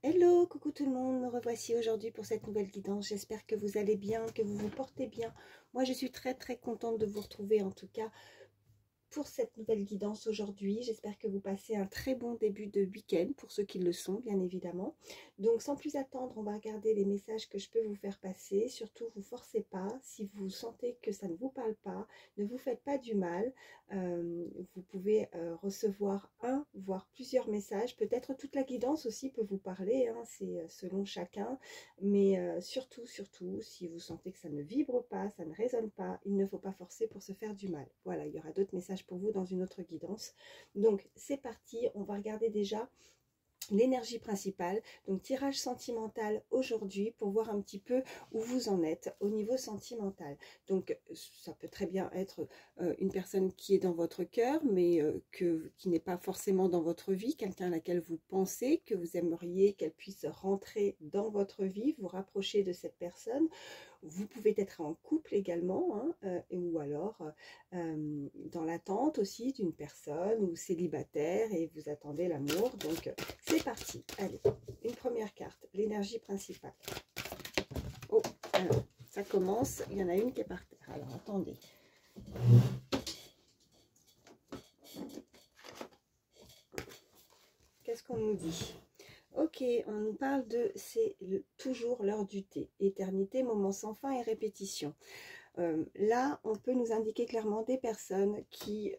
Hello, coucou tout le monde, me revoici aujourd'hui pour cette nouvelle guidance. J'espère que vous allez bien, que vous vous portez bien. Moi, je suis très contente de vous retrouver en tout cas pour cette nouvelle guidance aujourd'hui. J'espère que vous passez un très bon début de week-end pour ceux qui le sont, bien évidemment. Donc, sans plus attendre, on va regarder les messages que je peux vous faire passer. Surtout, vous forcez pas. Si vous sentez que ça ne vous parle pas, ne vous faites pas du mal. Vous pouvez recevoir un, voire plusieurs messages. Peut-être toute la guidance aussi peut vous parler, hein, c'est selon chacun. Mais surtout, si vous sentez que ça ne vibre pas, ça ne résonne pas, il ne faut pas forcer pour se faire du mal. Voilà, il y aura d'autres messages pour vous dans une autre guidance. Donc c'est parti, on va regarder déjà l'énergie principale, donc tirage sentimental aujourd'hui pour voir un petit peu où vous en êtes au niveau sentimental. Donc ça peut très bien être une personne qui est dans votre cœur mais qui n'est pas forcément dans votre vie, quelqu'un à laquelle vous pensez, que vous aimeriez qu'elle puisse rentrer dans votre vie, vous rapprocher de cette personne. Vous pouvez être en couple également, hein, ou alors dans l'attente aussi d'une personne ou célibataire et vous attendez l'amour. Donc c'est parti. Allez, une première carte, l'énergie principale. Oh, alors, ça commence. Il y en a une qui est par terre. Alors attendez. Qu'est-ce qu'on nous dit ? Ok, on nous parle de c'est toujours l'heure du thé, éternité, moment sans fin et répétition. Là, on peut nous indiquer clairement des personnes qui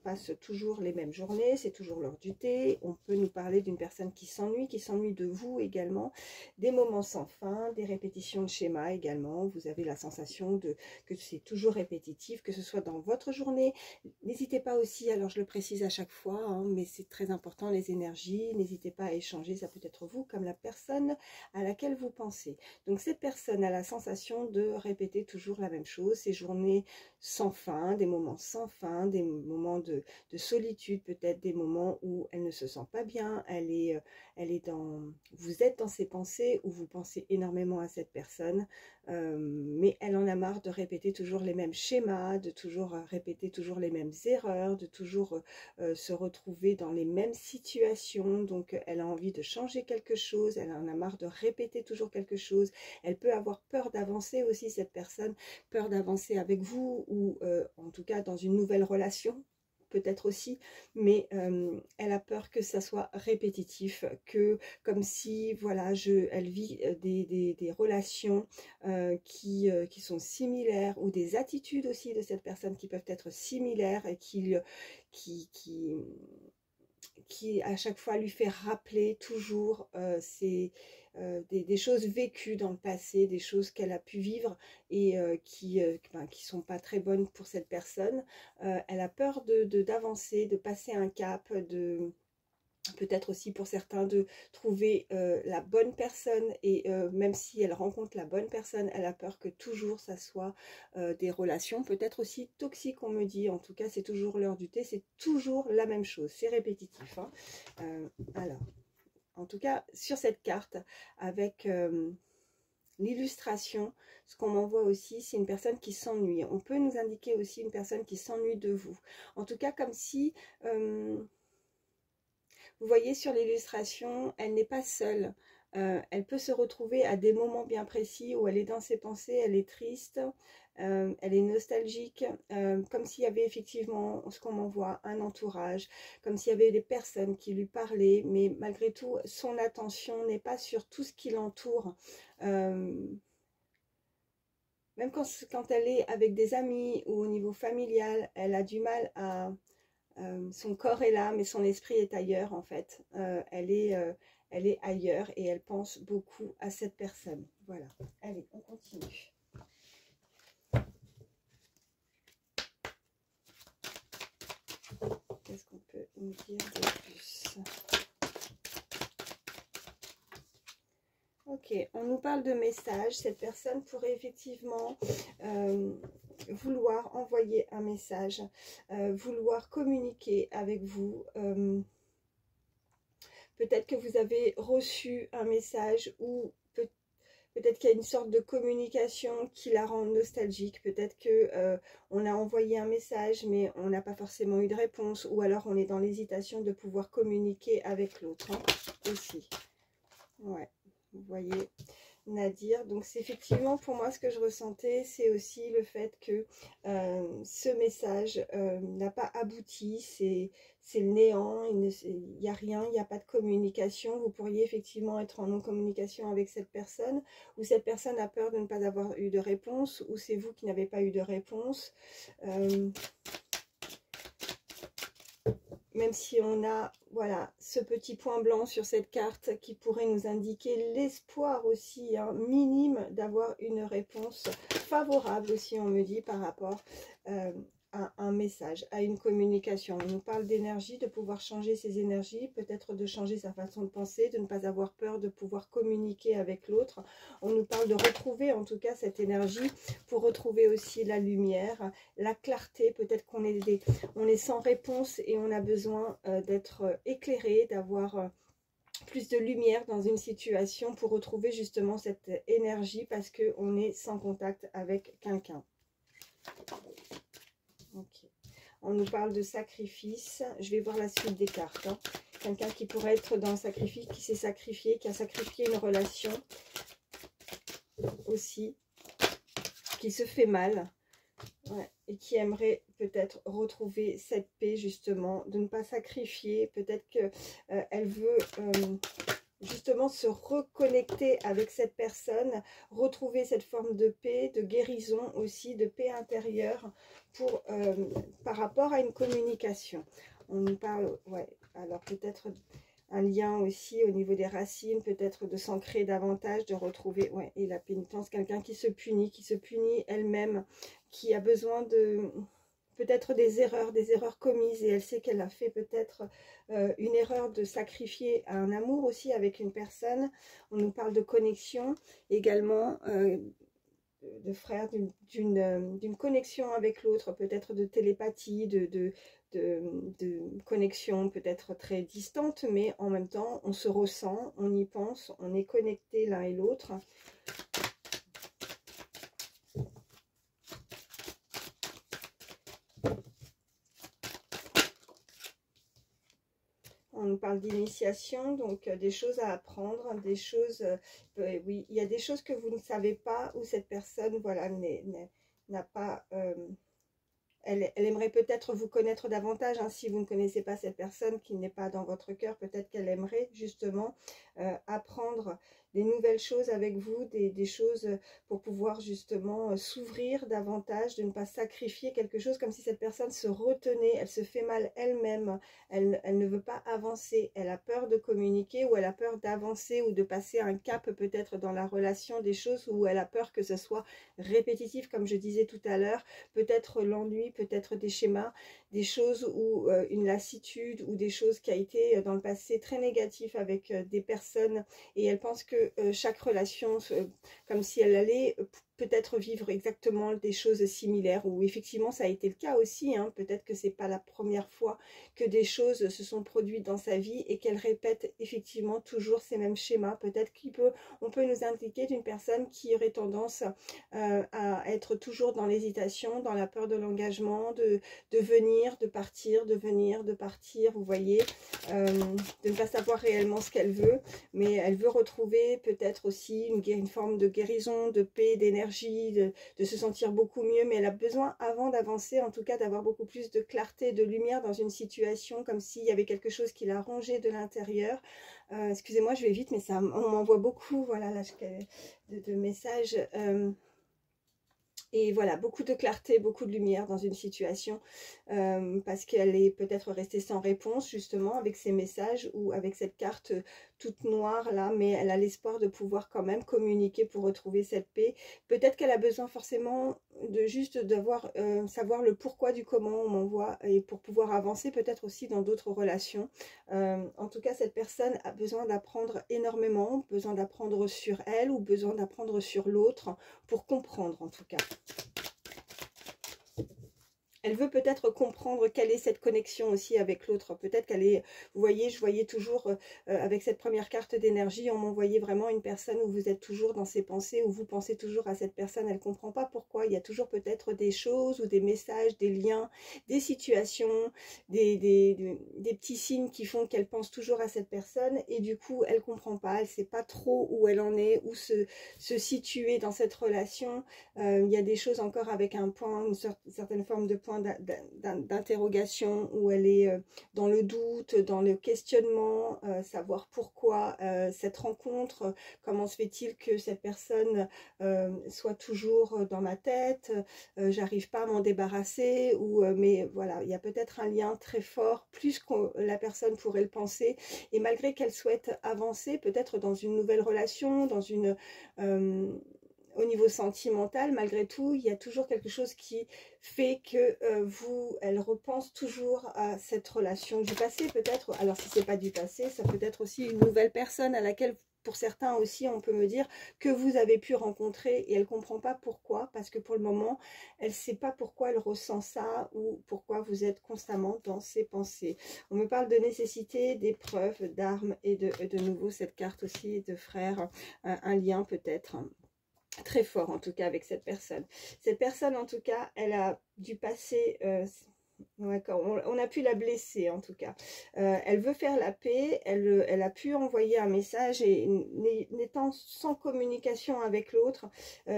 passent toujours les mêmes journées, c'est toujours l'heure du thé. On peut nous parler d'une personne qui s'ennuie de vous également. Des moments sans fin, des répétitions de schémas également. Vous avez la sensation que c'est toujours répétitif, que ce soit dans votre journée. N'hésitez pas aussi, alors je le précise à chaque fois, hein, mais c'est très important les énergies. N'hésitez pas à échanger, ça peut être vous comme la personne à laquelle vous pensez. Donc cette personne a la sensation de répéter toujours la même chose. Ces journées sans fin, des moments sans fin, des moments de solitude, peut-être des moments où elle ne se sent pas bien, vous êtes dans ses pensées ou vous pensez énormément à cette personne, mais elle en a marre de répéter toujours les mêmes schémas, de toujours répéter toujours les mêmes erreurs, de toujours se retrouver dans les mêmes situations. Donc elle a envie de changer quelque chose, elle en a marre de répéter toujours quelque chose. Elle peut avoir peur d'avancer aussi, cette personne, peur d'avancer avec vous ou en tout cas dans une nouvelle relation peut-être aussi, mais elle a peur que ça soit répétitif, que comme si voilà, elle vit des relations qui sont similaires, ou des attitudes aussi de cette personne qui peuvent être similaires et qui à chaque fois lui fait rappeler toujours des choses vécues dans le passé, des choses qu'elle a pu vivre et qui sont pas très bonnes pour cette personne. Elle a peur d'avancer, de passer un cap, peut-être aussi pour certains de trouver la bonne personne, et même si elle rencontre la bonne personne, elle a peur que toujours ça soit des relations peut-être aussi toxiques, on me dit. En tout cas, c'est toujours l'heure du thé, c'est toujours la même chose, c'est répétitif, hein. Alors, en tout cas, sur cette carte, avec l'illustration, ce qu'on m'envoie aussi, c'est une personne qui s'ennuie. On peut nous indiquer aussi une personne qui s'ennuie de vous. En tout cas, comme si... vous voyez sur l'illustration, elle n'est pas seule. Elle peut se retrouver à des moments bien précis où elle est dans ses pensées, elle est triste, elle est nostalgique, comme s'il y avait effectivement, ce qu'on m'envoie, un entourage, comme s'il y avait des personnes qui lui parlaient, mais malgré tout, son attention n'est pas sur tout ce qui l'entoure. Même quand elle est avec des amis ou au niveau familial, elle a du mal à... son corps est là, mais son esprit est ailleurs en fait. Elle est ailleurs et elle pense beaucoup à cette personne. Voilà. Allez, on continue. Qu'est-ce qu'on peut nous dire de plus ? Ok, on nous parle de messages. Cette personne pourrait effectivement vouloir envoyer un message, vouloir communiquer avec vous. Peut-être que vous avez reçu un message, ou peut-être qu'il y a une sorte de communication qui la rend nostalgique. Peut-être que on a envoyé un message mais on n'a pas forcément eu de réponse, ou alors on est dans l'hésitation de pouvoir communiquer avec l'autre, hein, aussi. Ouais, vous voyez Nadir. Donc c'est effectivement pour moi ce que je ressentais, c'est aussi le fait que ce message n'a pas abouti, c'est le néant, il n'y a rien, il n'y a pas de communication. Vous pourriez effectivement être en non-communication avec cette personne, ou cette personne a peur de ne pas avoir eu de réponse, ou c'est vous qui n'avez pas eu de réponse. Même si on a, voilà, ce petit point blanc sur cette carte qui pourrait nous indiquer l'espoir aussi, hein, minime, d'avoir une réponse favorable aussi, on me dit, par rapport à un message, à une communication. On nous parle d'énergie, de pouvoir changer ses énergies, peut-être de changer sa façon de penser, de ne pas avoir peur de pouvoir communiquer avec l'autre. On nous parle de retrouver en tout cas cette énergie pour retrouver aussi la lumière, la clarté. Peut-être qu'on est on est sans réponse et on a besoin d'être éclairé, d'avoir plus de lumière dans une situation pour retrouver justement cette énergie parce qu'on est sans contact avec quelqu'un. Okay. On nous parle de sacrifice. Je vais voir la suite des cartes. Hein. Quelqu'un qui pourrait être dans le sacrifice, qui s'est sacrifié, qui a sacrifié une relation aussi, qui se fait mal. Ouais, et qui aimerait peut-être retrouver cette paix justement, de ne pas sacrifier. Peut-être qu'elle veut justement se reconnecter avec cette personne, retrouver cette forme de paix, de guérison aussi, de paix intérieure pour, par rapport à une communication. On nous parle, ouais, alors peut-être un lien aussi au niveau des racines, peut-être de s'ancrer davantage, de retrouver, ouais, et la pénitence, quelqu'un qui se punit elle-même, qui a besoin de peut-être des erreurs commises, et elle sait qu'elle a fait peut-être une erreur de sacrifier un amour aussi avec une personne. On nous parle de connexion également, de frères, d'une connexion avec l'autre, peut-être de télépathie, de connexion peut-être très distante, mais en même temps, on se ressent, on y pense, on est connectés l'un et l'autre. On nous parle d'initiation, donc des choses à apprendre, des choses, oui, il y a des choses que vous ne savez pas, où cette personne, voilà, n'a pas... Elle aimerait peut-être vous connaître davantage, hein, si vous ne connaissez pas cette personne qui n'est pas dans votre cœur, peut-être qu'elle aimerait justement apprendre des nouvelles choses avec vous, des choses pour pouvoir justement s'ouvrir davantage, de ne pas sacrifier quelque chose, comme si cette personne se retenait, elle se fait mal elle-même, elle ne veut pas avancer, elle a peur de communiquer ou elle a peur d'avancer ou de passer un cap peut-être dans la relation, des choses où elle a peur que ce soit répétitif, comme je disais tout à l'heure, peut-être l'ennui, peut-être des schémas, des choses où une lassitude ou des choses qui a été dans le passé très négatif avec des personnes, et elle pense que chaque relation, comme si elle allait peut-être vivre exactement des choses similaires, ou effectivement ça a été le cas aussi, hein. Peut-être que c'est pas la première fois que des choses se sont produites dans sa vie et qu'elle répète effectivement toujours ces mêmes schémas. Peut-être on peut nous indiquer d'une personne qui aurait tendance à être toujours dans l'hésitation, dans la peur de l'engagement, de venir, de partir, de venir, de partir, vous voyez, de ne pas savoir réellement ce qu'elle veut, mais elle veut retrouver peut-être aussi une forme de guérison, de paix, d'énergie, de se sentir beaucoup mieux, mais elle a besoin, avant d'avancer, en tout cas d'avoir beaucoup plus de clarté, de lumière dans une situation, comme s'il y avait quelque chose qui l'a rongée de l'intérieur. Excusez-moi, je vais vite, mais ça, on m'envoie beaucoup, voilà, là, de messages. Et voilà, beaucoup de clarté, beaucoup de lumière dans une situation, parce qu'elle est peut-être restée sans réponse justement avec ces messages ou avec cette carte toute noire là, mais elle a l'espoir de pouvoir quand même communiquer pour retrouver cette paix. Peut-être qu'elle a besoin forcément de juste d'avoir savoir le pourquoi du comment on m'envoie, et pour pouvoir avancer peut-être aussi dans d'autres relations. En tout cas, cette personne a besoin d'apprendre énormément, besoin d'apprendre sur elle ou besoin d'apprendre sur l'autre pour comprendre en tout cas. Elle veut peut-être comprendre quelle est cette connexion aussi avec l'autre. Peut-être qu'elle est, vous voyez, je voyais toujours avec cette première carte d'énergie, on m'envoyait vraiment une personne où vous êtes toujours dans ses pensées, où vous pensez toujours à cette personne. Elle ne comprend pas pourquoi. Il y a toujours peut-être des choses ou des messages, des liens, des situations, des petits signes qui font qu'elle pense toujours à cette personne. Et du coup, elle ne comprend pas. Elle ne sait pas trop où elle en est, où se situer dans cette relation. Il y a des choses encore avec un point, une certaine forme de point d'interrogation où elle est dans le doute, dans le questionnement, savoir pourquoi cette rencontre, comment se fait-il que cette personne soit toujours dans ma tête, j'arrive pas à m'en débarrasser, ou mais voilà, il y a peut-être un lien très fort, plus que la personne pourrait le penser, et malgré qu'elle souhaite avancer, peut-être dans une nouvelle relation, dans une au niveau sentimental, malgré tout, il y a toujours quelque chose qui fait que elle repense toujours à cette relation du passé, peut-être. Alors, si c'est pas du passé, ça peut être aussi une nouvelle personne à laquelle, pour certains aussi, on peut me dire que vous avez pu rencontrer et elle comprend pas pourquoi, parce que pour le moment, elle sait pas pourquoi elle ressent ça ou pourquoi vous êtes constamment dans ses pensées. On me parle de nécessité, d'épreuves, d'armes et de nouveau cette carte aussi de frère, un lien peut-être très fort en tout cas avec cette personne. Cette personne en tout cas, elle a dû passer on a pu la blesser en tout cas. Elle veut faire la paix, elle a pu envoyer un message et n'étant sans communication avec l'autre,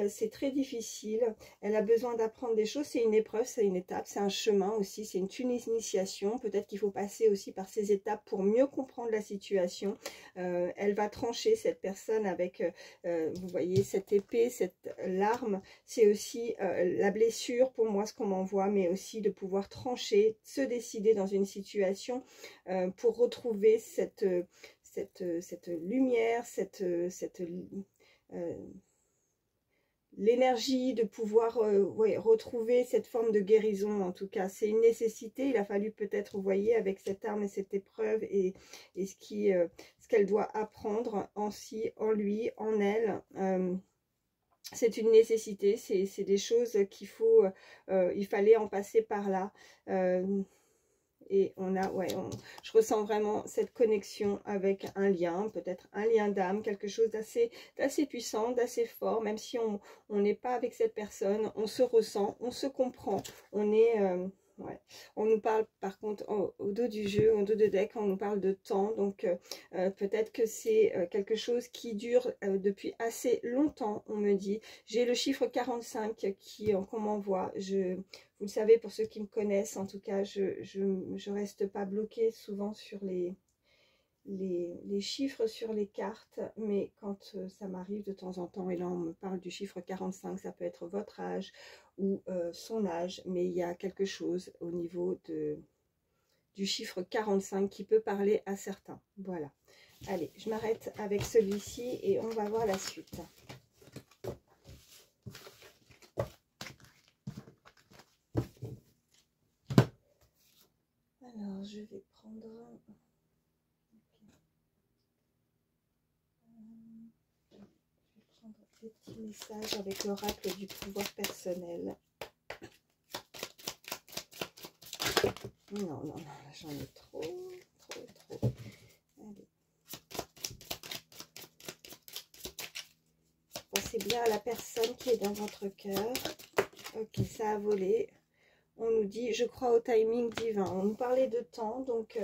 c'est très difficile. Elle a besoin d'apprendre des choses, c'est une épreuve, c'est une étape, c'est un chemin aussi, c'est une initiation. Peut-être qu'il faut passer aussi par ces étapes pour mieux comprendre la situation. Elle va trancher cette personne avec, vous voyez, cette épée, cette larme. C'est aussi la blessure pour moi, ce qu'on m'envoie, mais aussi de pouvoir trancher, se décider dans une situation pour retrouver cette lumière, l'énergie de pouvoir ouais, retrouver cette forme de guérison. En tout cas, c'est une nécessité. Il a fallu peut-être, vous voyez, avec cette arme et cette épreuve et ce qu'elle doit apprendre en lui, en elle. C'est une nécessité, c'est des choses qu'il faut, il fallait en passer par là. Et on a, ouais, je ressens vraiment cette connexion avec un lien, peut-être un lien d'âme, quelque chose d'assez puissant, d'assez fort, même si on n'est pas avec cette personne, on se ressent, on se comprend, on est... ouais. On nous parle par contre au dos du jeu, au dos de deck, on nous parle de temps, donc peut-être que c'est quelque chose qui dure depuis assez longtemps, on me dit. J'ai le chiffre 45 qu'on m'envoie, vous le savez, pour ceux qui me connaissent, en tout cas, je reste pas bloquée souvent sur les chiffres sur les cartes, mais quand ça m'arrive de temps en temps, et là on me parle du chiffre 45, ça peut être votre âge ou son âge, mais il y a quelque chose au niveau du chiffre 45 qui peut parler à certains. Voilà. Allez, je m'arrête avec celui-ci et on va voir la suite. Alors, je vais prendre... des petits messages avec l'oracle du pouvoir personnel. Non, j'en ai trop. Allez. Pensez bien à la personne qui est dans votre cœur. Ok, ça a volé. On nous dit, je crois au timing divin. On nous parlait de temps, donc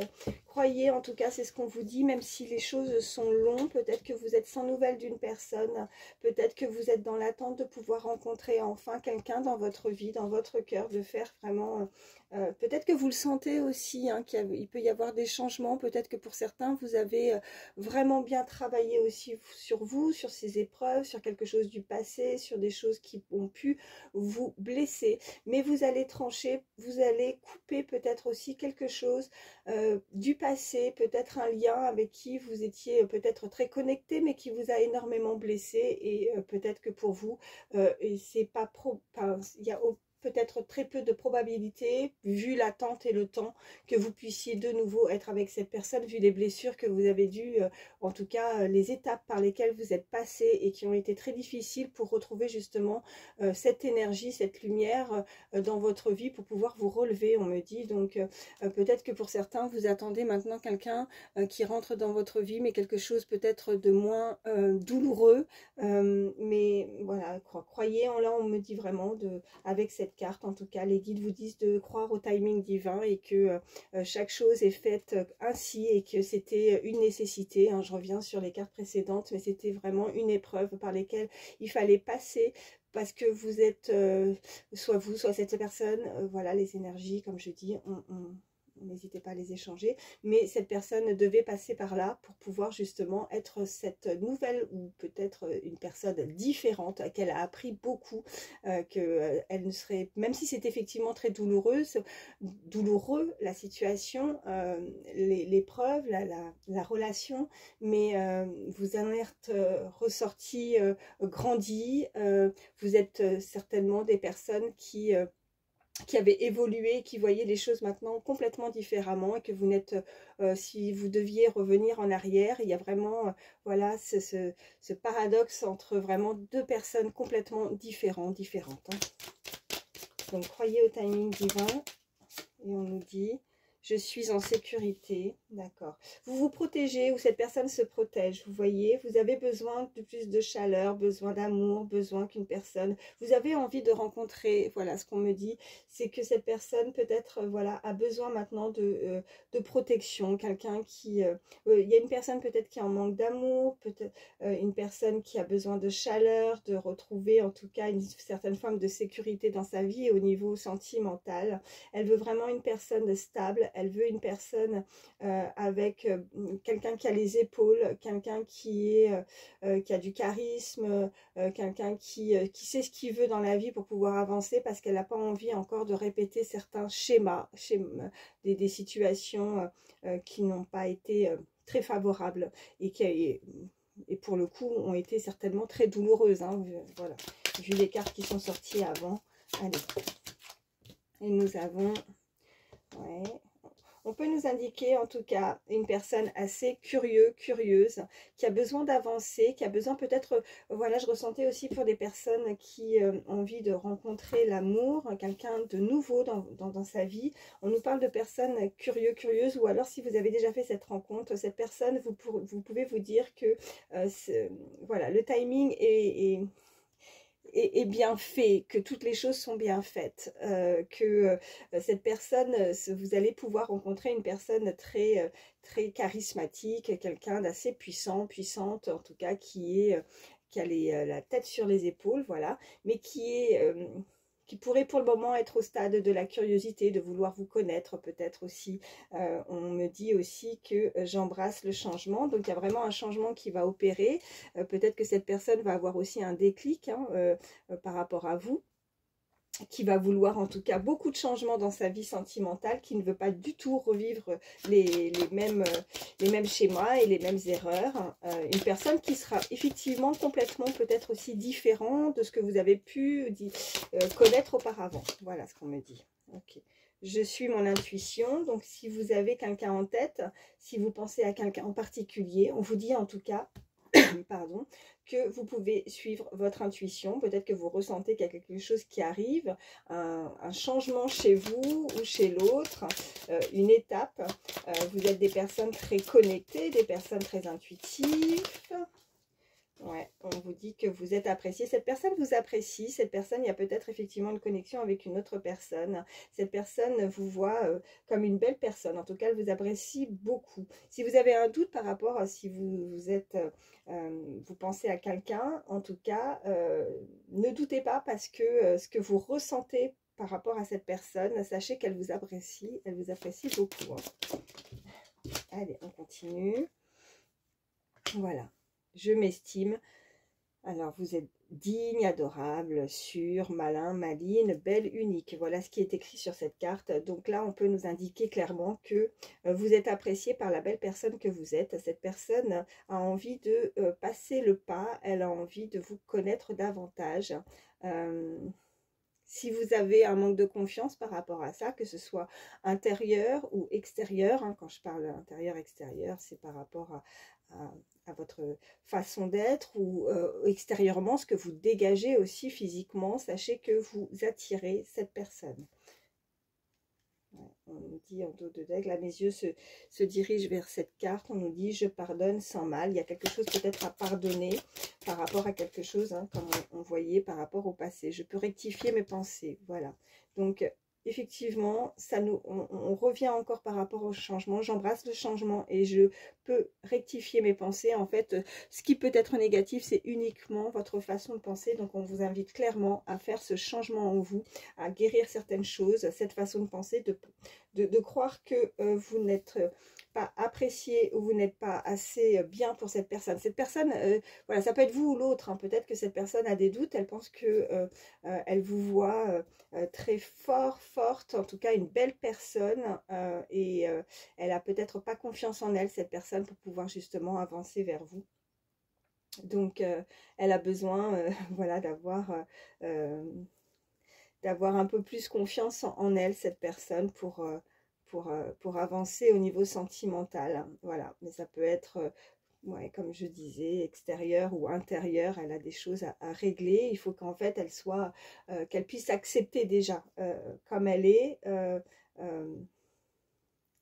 croyez, en tout cas, c'est ce qu'on vous dit, même si les choses sont longues, peut-être que vous êtes sans nouvelles d'une personne, peut-être que vous êtes dans l'attente de pouvoir rencontrer enfin quelqu'un dans votre vie, dans votre cœur, de faire vraiment... peut-être que vous le sentez aussi, hein, qu'il peut y avoir des changements, peut-être que pour certains, vous avez vraiment bien travaillé aussi sur vous, sur ces épreuves, sur quelque chose du passé, sur des choses qui ont pu vous blesser, mais vous allez trancher, vous allez couper peut-être aussi quelque chose du passé, peut-être un lien avec qui vous étiez peut-être très connecté, mais qui vous a énormément blessé, et peut-être que pour vous, et c'est pas il y a peut-être très peu de probabilité, vu l'attente et le temps, que vous puissiez de nouveau être avec cette personne, vu les blessures que vous avez dû, en tout cas les étapes par lesquelles vous êtes passé et qui ont été très difficiles pour retrouver justement cette énergie, cette lumière dans votre vie pour pouvoir vous relever, on me dit. Donc peut-être que pour certains, vous attendez maintenant quelqu'un qui rentre dans votre vie, mais quelque chose peut-être de moins douloureux. Mais voilà, croyez en là, on me dit vraiment, avec cette carte, en tout cas, les guides vous disent de croire au timing divin et que chaque chose est faite ainsi et que c'était une nécessité. Hein, je reviens sur les cartes précédentes, mais c'était vraiment une épreuve par laquelle il fallait passer parce que vous êtes, soit vous, soit cette personne, voilà, les énergies, comme je dis, n'hésitez pas à les échanger, mais cette personne devait passer par là pour pouvoir justement être cette nouvelle ou peut-être une personne différente, qu'elle a appris beaucoup, qu'elle ne serait, même si c'est effectivement très douloureux la situation, l'épreuve, la relation, mais vous en êtes ressorti grandi, vous êtes certainement des personnes qui avaient évolué, qui voyaient les choses maintenant complètement différemment et que vous n'êtes, si vous deviez revenir en arrière, il y a vraiment, voilà, ce paradoxe entre vraiment deux personnes complètement différentes. Hein. Donc, croyez au timing divin et on nous dit... Je suis en sécurité, d'accord. Vous vous protégez ou cette personne se protège, vous voyez. Vous avez besoin de plus de chaleur, besoin d'amour, besoin qu'une personne... Vous avez envie de rencontrer, voilà ce qu'on me dit, c'est que cette personne peut-être, voilà, a besoin maintenant de protection. Quelqu'un qui... il y a une personne peut-être qui en manque d'amour, peut-être une personne qui a besoin de chaleur, de retrouver en tout cas une certaine forme de sécurité dans sa vie au niveau sentimental. Elle veut vraiment une personne stable. Elle veut une personne avec quelqu'un qui a les épaules, quelqu'un qui a du charisme, quelqu'un qui sait ce qu'il veut dans la vie pour pouvoir avancer parce qu'elle n'a pas envie encore de répéter certains schémas des situations qui n'ont pas été très favorables et pour le coup ont été certainement très douloureuses. Hein, voilà, vu les cartes qui sont sorties avant. Allez. Et nous avons... Ouais. On peut nous indiquer en tout cas une personne assez curieuse, qui a besoin d'avancer, qui a besoin peut-être, voilà, je ressentais aussi pour des personnes qui ont envie de rencontrer l'amour, quelqu'un de nouveau dans sa vie. On nous parle de personnes curieuses, ou alors si vous avez déjà fait cette rencontre, cette personne, vous pouvez vous dire que voilà, le timing est bien fait, que toutes les choses sont bien faites, que cette personne, vous allez pouvoir rencontrer une personne très, très charismatique, quelqu'un d'assez puissante en tout cas, qui a la tête sur les épaules, voilà, mais qui pourrait pour le moment être au stade de la curiosité, de vouloir vous connaître peut-être aussi. On me dit aussi que j'embrasse le changement, donc il y a vraiment un changement qui va opérer. Peut-être que cette personne va avoir aussi un déclic hein, par rapport à vous, qui va vouloir en tout cas beaucoup de changements dans sa vie sentimentale, qui ne veut pas du tout revivre les mêmes schémas et les mêmes erreurs. Une personne qui sera effectivement complètement peut-être aussi différente de ce que vous avez pu connaître auparavant. Voilà ce qu'on me dit. Ok. Je suis mon intuition, donc si vous avez quelqu'un en tête, si vous pensez à quelqu'un en particulier, on vous dit en tout cas... pardon, que vous pouvez suivre votre intuition. Peut-être que vous ressentez qu'il y a quelque chose qui arrive, un changement chez vous ou chez l'autre, une étape. Vous êtes des personnes très connectées, des personnes très intuitives. Ouais, on vous dit que vous êtes apprécié. Cette personne vous apprécie. Cette personne, il y a peut-être effectivement une connexion avec une autre personne. Cette personne vous voit comme une belle personne. En tout cas, elle vous apprécie beaucoup. Si vous avez un doute par rapport à si vous pensez à quelqu'un, en tout cas, ne doutez pas parce que ce que vous ressentez par rapport à cette personne, sachez qu'elle vous apprécie. Elle vous apprécie beaucoup. Hein. Allez, on continue. Voilà. Je m'estime. Alors, vous êtes digne, adorable, sûr, malin, maligne, belle, unique. Voilà ce qui est écrit sur cette carte. Donc là, on peut nous indiquer clairement que vous êtes apprécié par la belle personne que vous êtes. Cette personne a envie de passer le pas. Elle a envie de vous connaître davantage. Si vous avez un manque de confiance par rapport à ça, que ce soit intérieur ou extérieur, hein, quand je parle intérieur-extérieur, c'est par rapport à votre façon d'être ou extérieurement, ce que vous dégagez aussi physiquement, sachez que vous attirez cette personne. On nous dit en dos de deck, là mes yeux se dirigent vers cette carte, on nous dit je pardonne sans mal, il y a quelque chose peut-être à pardonner par rapport à quelque chose, hein, comme on voyait par rapport au passé, je peux rectifier mes pensées, voilà. Donc effectivement, on revient encore par rapport au changement, j'embrasse le changement et je peux rectifier mes pensées. En fait, ce qui peut être négatif, c'est uniquement votre façon de penser, donc on vous invite clairement à faire ce changement en vous, à guérir certaines choses, cette façon de penser, de croire que vous n'êtes pas apprécié ou vous n'êtes pas assez bien pour cette personne. Cette personne, voilà, ça peut être vous ou l'autre, hein. Peut-être que cette personne a des doutes, elle pense que elle vous voit très forte, en tout cas une belle personne, et elle a peut-être pas confiance en elle, cette personne, pour pouvoir justement avancer vers vous. Donc elle a besoin voilà, d'avoir un peu plus confiance en elle, cette personne, pour avancer au niveau sentimental. Voilà, mais ça peut être, ouais, comme je disais, extérieur ou intérieur, elle a des choses à régler. Il faut qu'en fait, elle soit, qu'elle puisse accepter déjà comme elle est,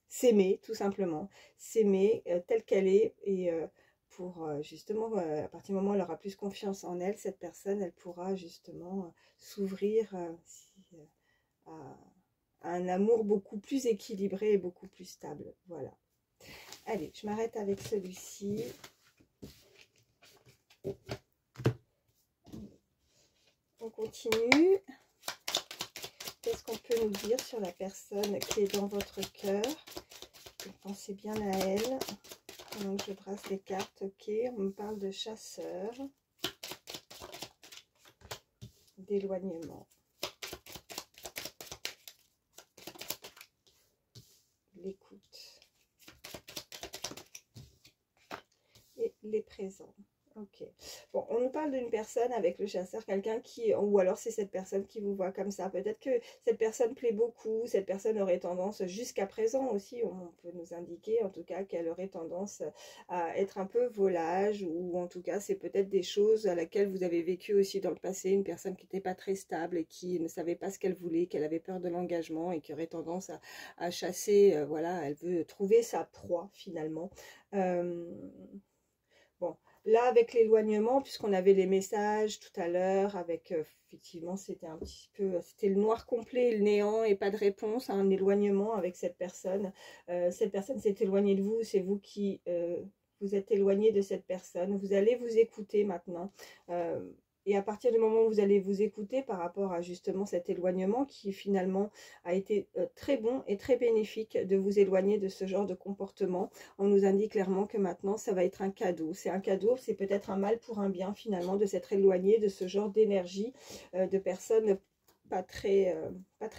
s'aimer, tout simplement, s'aimer telle qu'elle est, et pour justement, à partir du moment où elle aura plus confiance en elle, cette personne, elle pourra justement s'ouvrir à un amour beaucoup plus équilibré et beaucoup plus stable. Voilà. Allez, je m'arrête avec celui-ci. On continue. Qu'est-ce qu'on peut nous dire sur la personne qui est dans votre cœur? Pensez bien à elle. Donc je brasse les cartes. Ok, on me parle de chasseur, d'éloignement, l'écoute et les présents. Ok. Bon, on nous parle d'une personne avec le chasseur, quelqu'un qui, ou alors c'est cette personne qui vous voit comme ça. Peut-être que cette personne plaît beaucoup, cette personne aurait tendance, jusqu'à présent aussi, on peut nous indiquer en tout cas qu'elle aurait tendance à être un peu volage, ou en tout cas c'est peut-être des choses à laquelle vous avez vécu aussi dans le passé, une personne qui n'était pas très stable et qui ne savait pas ce qu'elle voulait, qu'elle avait peur de l'engagement et qui aurait tendance à chasser, voilà, elle veut trouver sa proie finalement. Bon, là avec l'éloignement, puisqu'on avait les messages tout à l'heure, avec effectivement c'était un petit peu, c'était le noir complet, le néant et pas de réponse, un éloignement avec cette personne. Cette personne s'est éloignée de vous, c'est vous qui vous êtes éloigné de cette personne. Vous allez vous écouter maintenant. Et à partir du moment où vous allez vous écouter par rapport à justement cet éloignement qui finalement a été très bon et très bénéfique, de vous éloigner de ce genre de comportement, on nous indique clairement que maintenant ça va être un cadeau. C'est un cadeau, c'est peut-être un mal pour un bien finalement, de s'être éloigné de ce genre d'énergie, de personnes pas très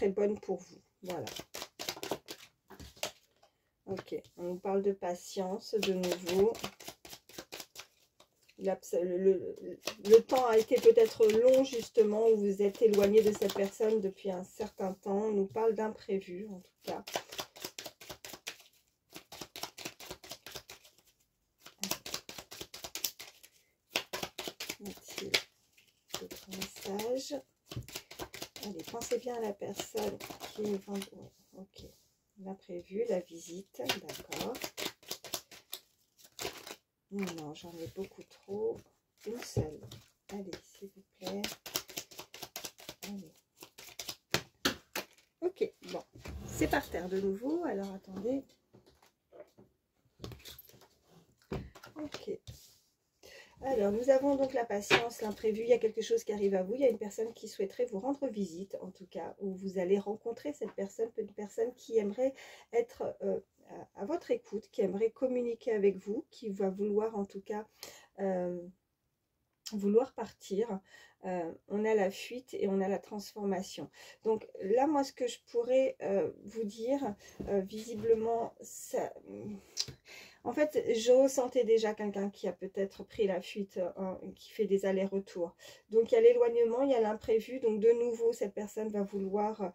bonnes pour vous. Voilà. Ok, on nous parle de patience de nouveau. Le temps a été peut-être long justement, où vous êtes éloigné de cette personne depuis un certain temps. On nous parle d'imprévu en tout cas. Y a-t-il d'autres messages? Allez, pensez bien à la personne qui est vendue. Ok, l'imprévu, la visite, d'accord. Non, j'en ai beaucoup trop. Une seule. Allez, s'il vous plaît. Allez. Ok, bon. C'est par terre de nouveau. Alors, attendez. Ok. Alors, nous avons donc la patience, l'imprévu. Il y a quelque chose qui arrive à vous. Il y a une personne qui souhaiterait vous rendre visite, en tout cas, où vous allez rencontrer cette personne, une personne qui aimerait être à votre écoute, qui aimerait communiquer avec vous, qui va vouloir en tout cas vouloir partir. On a la fuite et on a la transformation. Donc là, moi, ce que je pourrais vous dire, visiblement, ça... En fait, je ressentais déjà quelqu'un qui a peut-être pris la fuite, hein, qui fait des allers-retours. Donc, il y a l'éloignement, il y a l'imprévu. Donc, de nouveau, cette personne va vouloir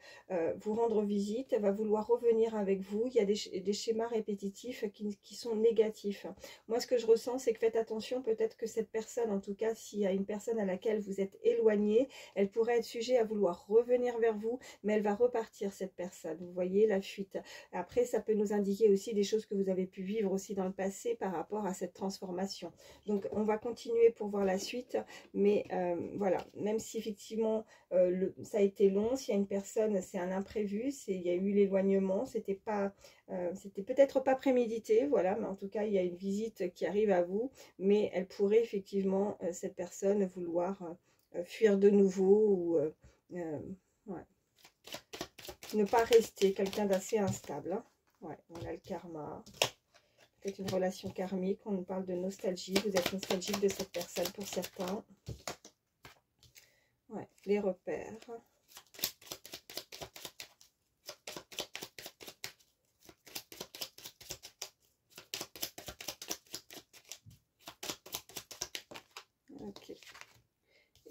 vous rendre visite, elle va vouloir revenir avec vous. Il y a des schémas répétitifs qui sont négatifs. Moi, ce que je ressens, c'est que faites attention, peut-être que cette personne, en tout cas, s'il y a une personne à laquelle vous êtes éloigné, elle pourrait être sujet à vouloir revenir vers vous, mais elle va repartir, cette personne. Vous voyez, la fuite. Après, ça peut nous indiquer aussi des choses que vous avez pu vivre aussi dans le passé par rapport à cette transformation. Donc, on va continuer pour voir la suite, mais voilà, même si effectivement, ça a été long, s'il y a une personne, c'est un imprévu, il y a eu l'éloignement, c'était peut-être pas prémédité, voilà, mais en tout cas, il y a une visite qui arrive à vous, mais elle pourrait effectivement, cette personne, vouloir fuir de nouveau, ou ouais, ne pas rester, quelqu'un d'assez instable, hein. Ouais, on a le karma. C'est une relation karmique, on nous parle de nostalgie, vous êtes nostalgique de cette personne pour certains. Ouais, les repères. Ok.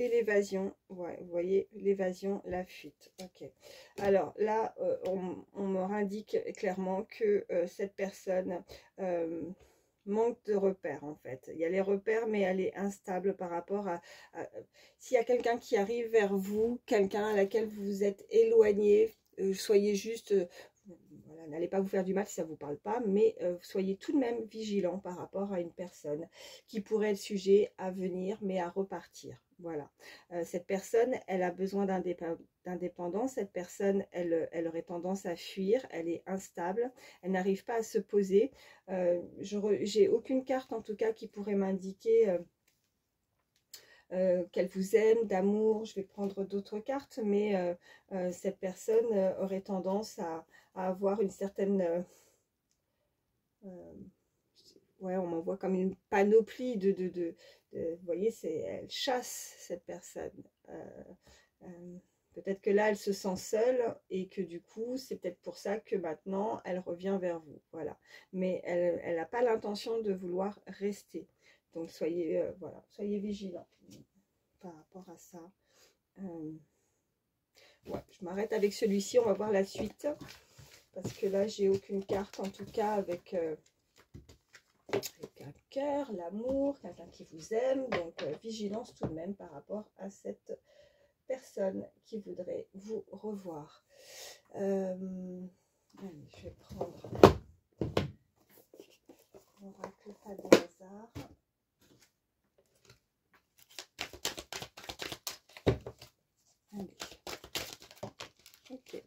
Et l'évasion, ouais, vous voyez, l'évasion, la fuite. Ok. Alors là, on me indique clairement que cette personne manque de repères, en fait. Il y a les repères, mais elle est instable par rapport s'il y a quelqu'un qui arrive vers vous, quelqu'un à laquelle vous êtes éloigné, soyez juste... voilà, n'allez pas vous faire du mal si ça ne vous parle pas, mais soyez tout de même vigilant par rapport à une personne qui pourrait être sujet à venir, mais à repartir. Voilà. Cette personne, elle a besoin d'indépendance. Cette personne, elle aurait tendance à fuir. Elle est instable. Elle n'arrive pas à se poser. J'ai aucune carte, en tout cas, qui pourrait m'indiquer qu'elle vous aime, d'amour. Je vais prendre d'autres cartes, mais cette personne aurait tendance à avoir une certaine... ouais, on m'envoie comme une panoplie vous voyez, elle chasse cette personne. Peut-être que là, elle se sent seule et que du coup, c'est peut-être pour ça que maintenant, elle revient vers vous. Voilà. Mais elle n'a pas l'intention de vouloir rester. Donc, soyez, voilà, soyez vigilants par rapport à ça. Ouais, je m'arrête avec celui-ci. On va voir la suite. Parce que là, j'ai aucune carte, en tout cas, avec un cœur, l'amour, quelqu'un qui vous aime. Donc, vigilance tout de même par rapport à cette personne qui voudrait vous revoir. Allez, je vais prendre l'oracle pas de hasard. Allez. Ok.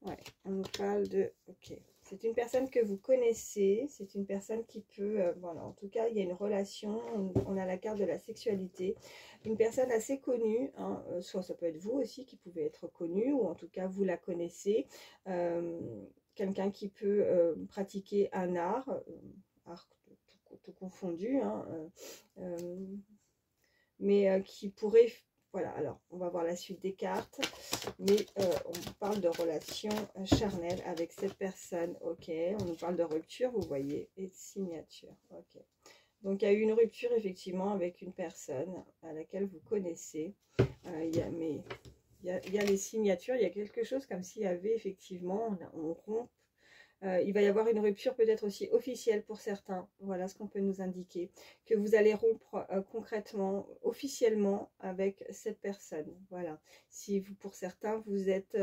Ouais, on nous parle de... Ok. C'est une personne que vous connaissez, c'est une personne qui peut, voilà, en tout cas, il y a une relation, on a la carte de la sexualité, une personne assez connue, hein, soit ça peut être vous aussi qui pouvez être connu, ou en tout cas, vous la connaissez, quelqu'un qui peut pratiquer un art tout confondu, hein, mais qui pourrait... Voilà, alors on va voir la suite des cartes, mais on parle de relation charnelle avec cette personne, ok, on nous parle de rupture, vous voyez, et de signature, ok. Donc il y a eu une rupture effectivement avec une personne à laquelle vous connaissez, il y a les signatures, il y a quelque chose comme s'il y avait effectivement, on rompt. Il va y avoir une rupture peut-être aussi officielle pour certains. Voilà ce qu'on peut nous indiquer. Que vous allez rompre concrètement, officiellement avec cette personne. Voilà. Si vous, pour certains, vous êtes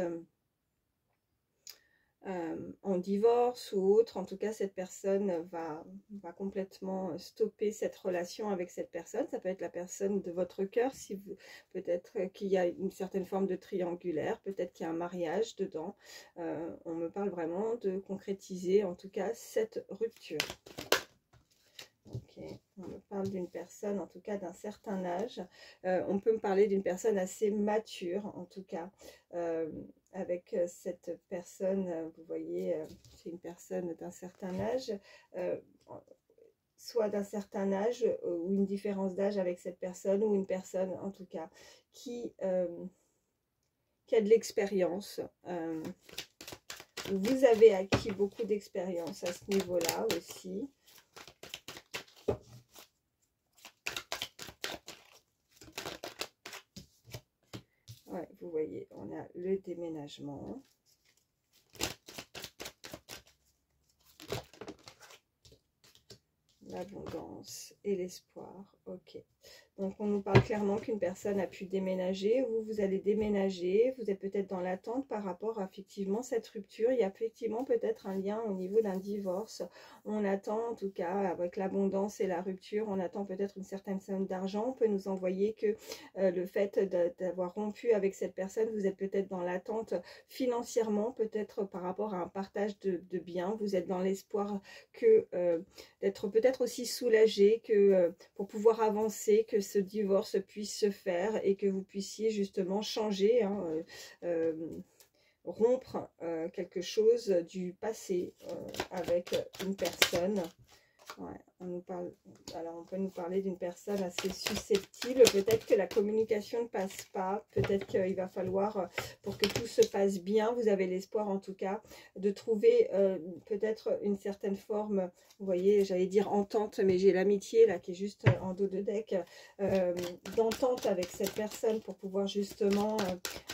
en divorce ou autre, en tout cas, cette personne va complètement stopper cette relation avec cette personne. Ça peut être la personne de votre cœur, si vous, peut-être qu'il y a une certaine forme de triangulaire, peut-être qu'il y a un mariage dedans. On me parle vraiment de concrétiser, en tout cas, cette rupture. Ok, on me parle d'une personne, en tout cas d'un certain âge. On peut me parler d'une personne assez mature, en tout cas. Avec cette personne, vous voyez, c'est une personne d'un certain âge, soit d'un certain âge ou une différence d'âge avec cette personne, ou une personne, en tout cas, qui a de l'expérience. Vous avez acquis beaucoup d'expérience à ce niveau-là aussi. Ouais, vous voyez, on a le déménagement. L'abondance et l'espoir. Ok. Donc, on nous parle clairement qu'une personne a pu déménager. Vous allez déménager. Vous êtes peut-être dans l'attente par rapport à effectivement cette rupture. Il y a effectivement peut-être un lien au niveau d'un divorce. On attend, en tout cas, avec l'abondance et la rupture, on attend peut-être une certaine somme d'argent. On peut nous envoyer que le fait d'avoir rompu avec cette personne, vous êtes peut-être dans l'attente financièrement, peut-être par rapport à un partage de biens. Vous êtes dans l'espoir que d'être peut-être aussi soulagé que pour pouvoir avancer, que ce divorce puisse se faire et que vous puissiez justement changer, hein, rompre quelque chose du passé avec une personne. Ouais, on nous parle, alors on peut nous parler d'une personne assez susceptible. Peut-être que la communication ne passe pas. Peut-être qu'il va falloir, pour que tout se passe bien, vous avez l'espoir en tout cas, de trouver peut-être une certaine forme, vous voyez, j'allais dire entente, mais j'ai l'amitié là qui est juste en dos de deck, d'entente avec cette personne pour pouvoir justement,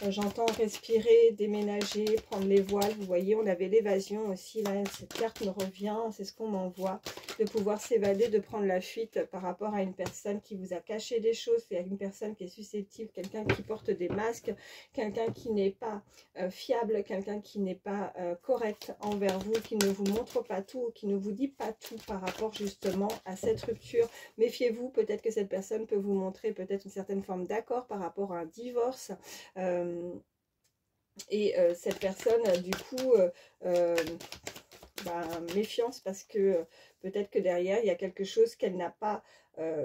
j'entends respirer, déménager, prendre les voiles. Vous voyez, on avait l'évasion aussi, là, cette carte me revient, c'est ce qu'on m'envoie. De pouvoir s'évader, de prendre la fuite par rapport à une personne qui vous a caché des choses, c'est une personne qui est susceptible, quelqu'un qui porte des masques, quelqu'un qui n'est pas fiable, quelqu'un qui n'est pas correct envers vous, qui ne vous montre pas tout, qui ne vous dit pas tout par rapport justement à cette rupture. Méfiez-vous, peut-être que cette personne peut vous montrer peut-être une certaine forme d'accord par rapport à un divorce. Cette personne, du coup, méfiance parce que peut-être que derrière, il y a quelque chose qu'elle n'a pas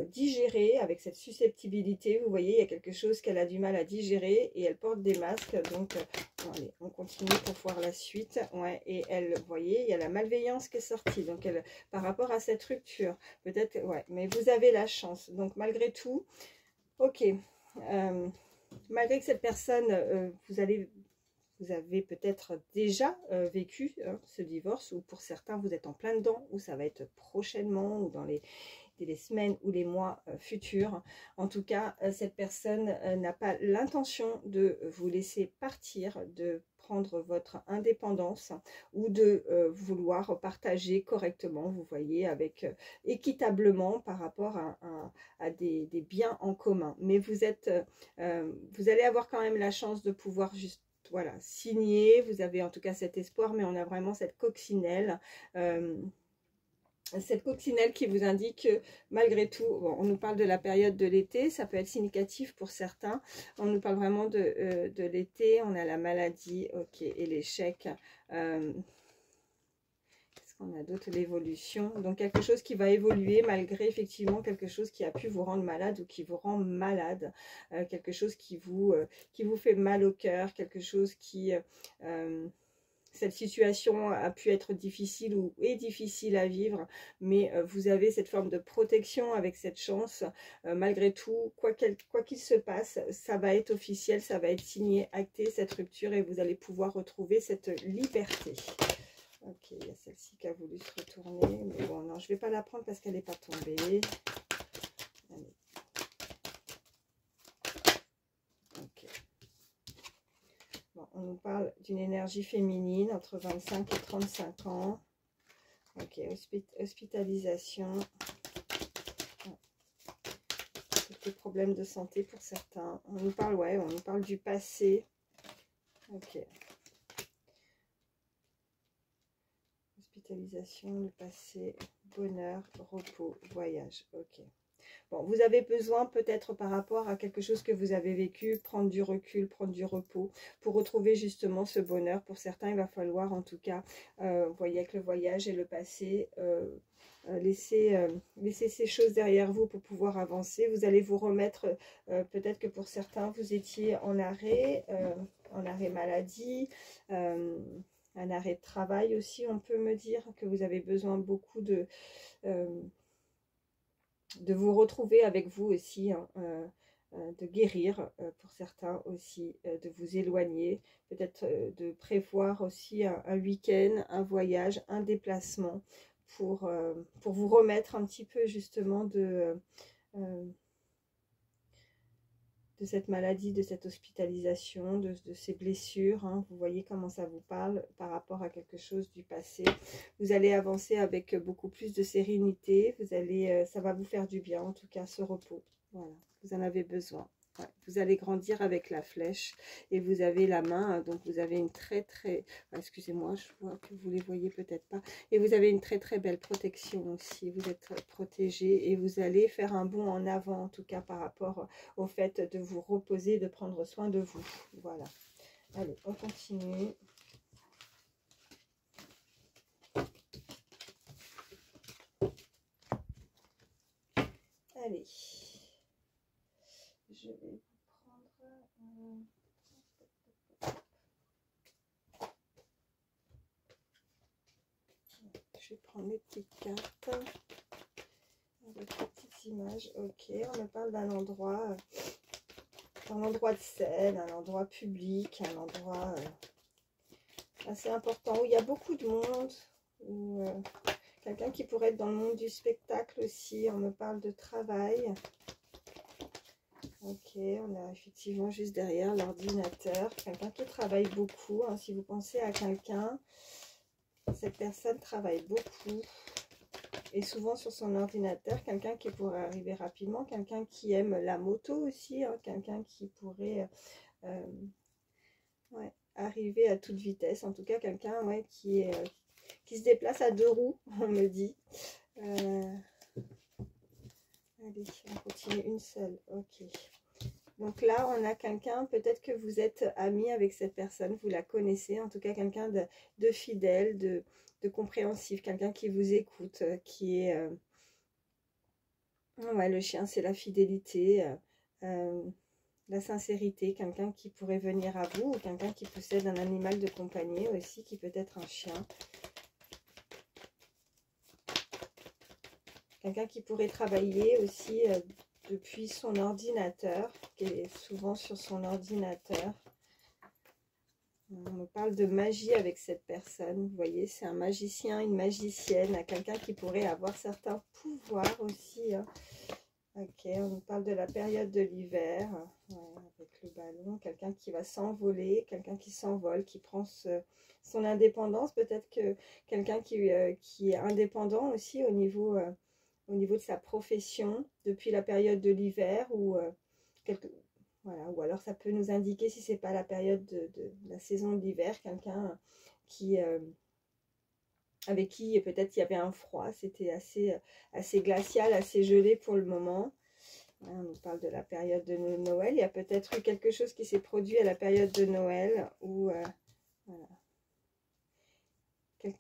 digéré avec cette susceptibilité. Vous voyez, il y a quelque chose qu'elle a du mal à digérer et elle porte des masques. Donc, bon, allez, on continue pour voir la suite. Ouais, et elle, vous voyez, il y a la malveillance qui est sortie. Donc, elle, par rapport à cette rupture, peut-être, ouais, mais vous avez la chance. Donc, malgré tout, ok. Malgré que cette personne, vous avez peut-être déjà vécu ce divorce, ou pour certains vous êtes en plein dedans, ou ça va être prochainement, ou dans les semaines ou les mois futurs. En tout cas, cette personne n'a pas l'intention de vous laisser partir, de prendre votre indépendance ou de vouloir partager correctement, vous voyez, avec équitablement par rapport à des biens en commun. Mais vous allez avoir quand même la chance de pouvoir juste, voilà, signer. Vous avez en tout cas cet espoir, mais on a vraiment cette coccinelle. Cette coccinelle qui vous indique que malgré tout, bon, on nous parle de la période de l'été, ça peut être significatif pour certains. On nous parle vraiment de l'été, on a la maladie, ok, et l'échec. Qu'est-ce qu'on a d'autre? L'évolution. Donc quelque chose qui va évoluer malgré effectivement quelque chose qui a pu vous rendre malade ou qui vous rend malade. Quelque chose qui vous fait mal au cœur, quelque chose qui... cette situation a pu être difficile ou est difficile à vivre, mais vous avez cette forme de protection avec cette chance. Malgré tout, quoi qu'il se passe, ça va être officiel, ça va être signé, acté, cette rupture, et vous allez pouvoir retrouver cette liberté. Ok, il y a celle-ci qui a voulu se retourner, mais bon, non, je ne vais pas la prendre parce qu'elle n'est pas tombée. Allez. Ok. Bon, on nous parle d'une énergie féminine entre 25 et 35 ans. Ok, hospitalisation. Des problèmes de santé pour certains. On nous parle, ouais, on nous parle du passé. Ok. Hospitalisation, le passé, bonheur, repos, voyage. Ok. Bon, vous avez besoin peut-être par rapport à quelque chose que vous avez vécu, prendre du recul, prendre du repos pour retrouver justement ce bonheur. Pour certains, il va falloir en tout cas, vous voyez, avec le voyage et le passé, laisser ces choses derrière vous pour pouvoir avancer. Vous allez vous remettre, peut-être que pour certains, vous étiez en arrêt maladie, un arrêt de travail aussi, on peut me dire que vous avez besoin beaucoup de vous retrouver avec vous aussi, hein, de guérir pour certains aussi, de vous éloigner, peut-être de prévoir aussi un week-end, un voyage, un déplacement pour vous remettre un petit peu justement cette maladie, de cette hospitalisation, de ces blessures. Hein. Vous voyez comment ça vous parle par rapport à quelque chose du passé. Vous allez avancer avec beaucoup plus de sérénité. Vous allez, ça va vous faire du bien, en tout cas, ce repos. Voilà, vous en avez besoin. Ouais, vous allez grandir avec la flèche et vous avez la main, donc vous avez une excusez-moi, je vois que vous les voyez peut-être pas, et vous avez une très belle protection aussi, vous êtes protégé et vous allez faire un bond en avant, en tout cas par rapport au fait de vous reposer, de prendre soin de vous. Voilà, allez, on continue. Allez, je vais vous prendre... Je vais prendre mes petites cartes avec les petites images. Ok, on me parle d'un endroit de scène, un endroit public, un endroit assez important où il y a beaucoup de monde, où quelqu'un qui pourrait être dans le monde du spectacle aussi. On me parle de travail. Ok, on a effectivement juste derrière l'ordinateur quelqu'un qui travaille beaucoup. Hein. Si vous pensez à quelqu'un, cette personne travaille beaucoup et souvent sur son ordinateur, quelqu'un qui pourrait arriver rapidement, quelqu'un qui aime la moto aussi, hein, quelqu'un qui pourrait arriver à toute vitesse, en tout cas quelqu'un qui se déplace à 2 roues, on me dit. Allez, on continue une seule, ok. Donc là, on a quelqu'un, peut-être que vous êtes ami avec cette personne, vous la connaissez, en tout cas quelqu'un de fidèle, de compréhensif, quelqu'un qui vous écoute, qui est... ouais, le chien, c'est la fidélité, la sincérité, quelqu'un qui pourrait venir à vous, ou quelqu'un qui possède un animal de compagnie aussi, qui peut être un chien. Quelqu'un qui pourrait travailler aussi depuis son ordinateur, qui est souvent sur son ordinateur. On me parle de magie avec cette personne, vous voyez, c'est un magicien, une magicienne, quelqu'un qui pourrait avoir certains pouvoirs aussi. Hein. Ok, on nous parle de la période de l'hiver, avec le ballon, quelqu'un qui va s'envoler, quelqu'un qui s'envole, qui prend son indépendance, peut-être que quelqu'un qui est indépendant aussi au niveau de sa profession depuis la période de l'hiver ou voilà, ou alors ça peut nous indiquer, si c'est pas la période de la saison de l'hiver, quelqu'un qui avec qui peut-être il y avait un froid, c'était assez glacial, assez gelé pour le moment. On nous parle de la période de Noël, il y a peut-être eu quelque chose qui s'est produit à la période de Noël, ou voilà.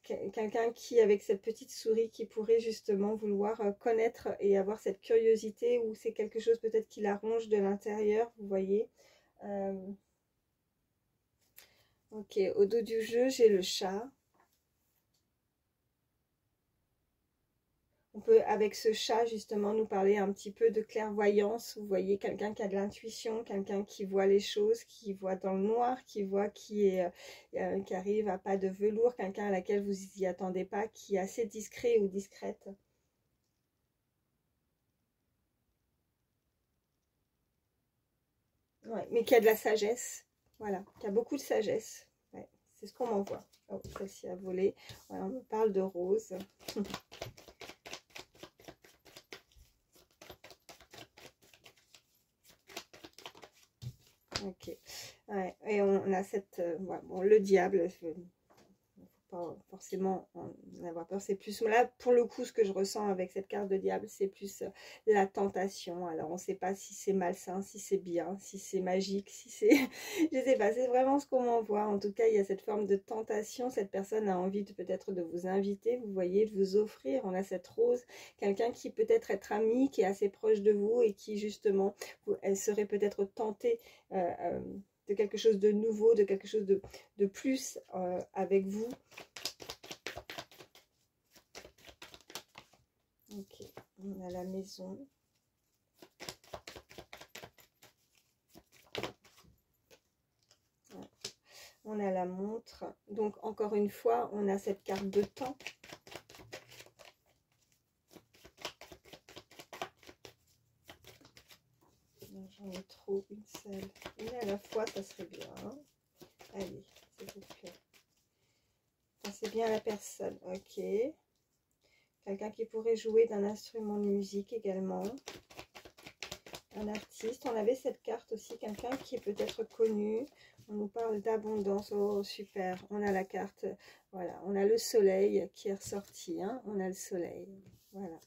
Quelqu'un qui, avec cette petite souris, qui pourrait justement vouloir connaître et avoir cette curiosité, ou c'est quelque chose peut-être qui la ronge de l'intérieur, vous voyez. Ok, au dos du jeu, j'ai le chat. On peut, avec ce chat, justement, nous parler un petit peu de clairvoyance. Vous voyez, quelqu'un qui a de l'intuition, quelqu'un qui voit les choses, qui voit dans le noir, qui arrive à pas de velours, quelqu'un à laquelle vous y attendez pas, qui est assez discret ou discrète. Ouais, mais qui a de la sagesse. Voilà, qui a beaucoup de sagesse. Ouais, c'est ce qu'on m'envoie. Oh, celle-ci a volé. Ouais, on me parle de rose. Ok. Ouais, et on a cette... ouais, bon, le diable, pas forcément en avoir peur, c'est plus là pour le coup ce que je ressens avec cette carte de diable, c'est plus la tentation. Alors on ne sait pas si c'est malsain, si c'est bien, si c'est magique, si c'est je sais pas, c'est vraiment ce qu'on m'envoie. En tout cas, il y a cette forme de tentation, cette personne a envie peut-être de vous inviter, vous voyez, de vous offrir. On a cette rose, quelqu'un qui peut-être être ami, qui est assez proche de vous et qui justement elle serait peut-être tentée de quelque chose de nouveau, de quelque chose de plus avec vous. Ok, on a la maison. Ouais. On a la montre. Donc, encore une fois, on a cette carte de temps. J'en ai trop, une seule. Une à la fois, ça serait bien. Hein. Allez, s'il vous plaît. C'est bien la personne. Ok. Quelqu'un qui pourrait jouer d'un instrument de musique également. Un artiste. On avait cette carte aussi. Quelqu'un qui est peut-être connu. On nous parle d'abondance. Oh, super. On a la carte. Voilà. On a le soleil qui est ressorti. Hein. On a le soleil. Voilà.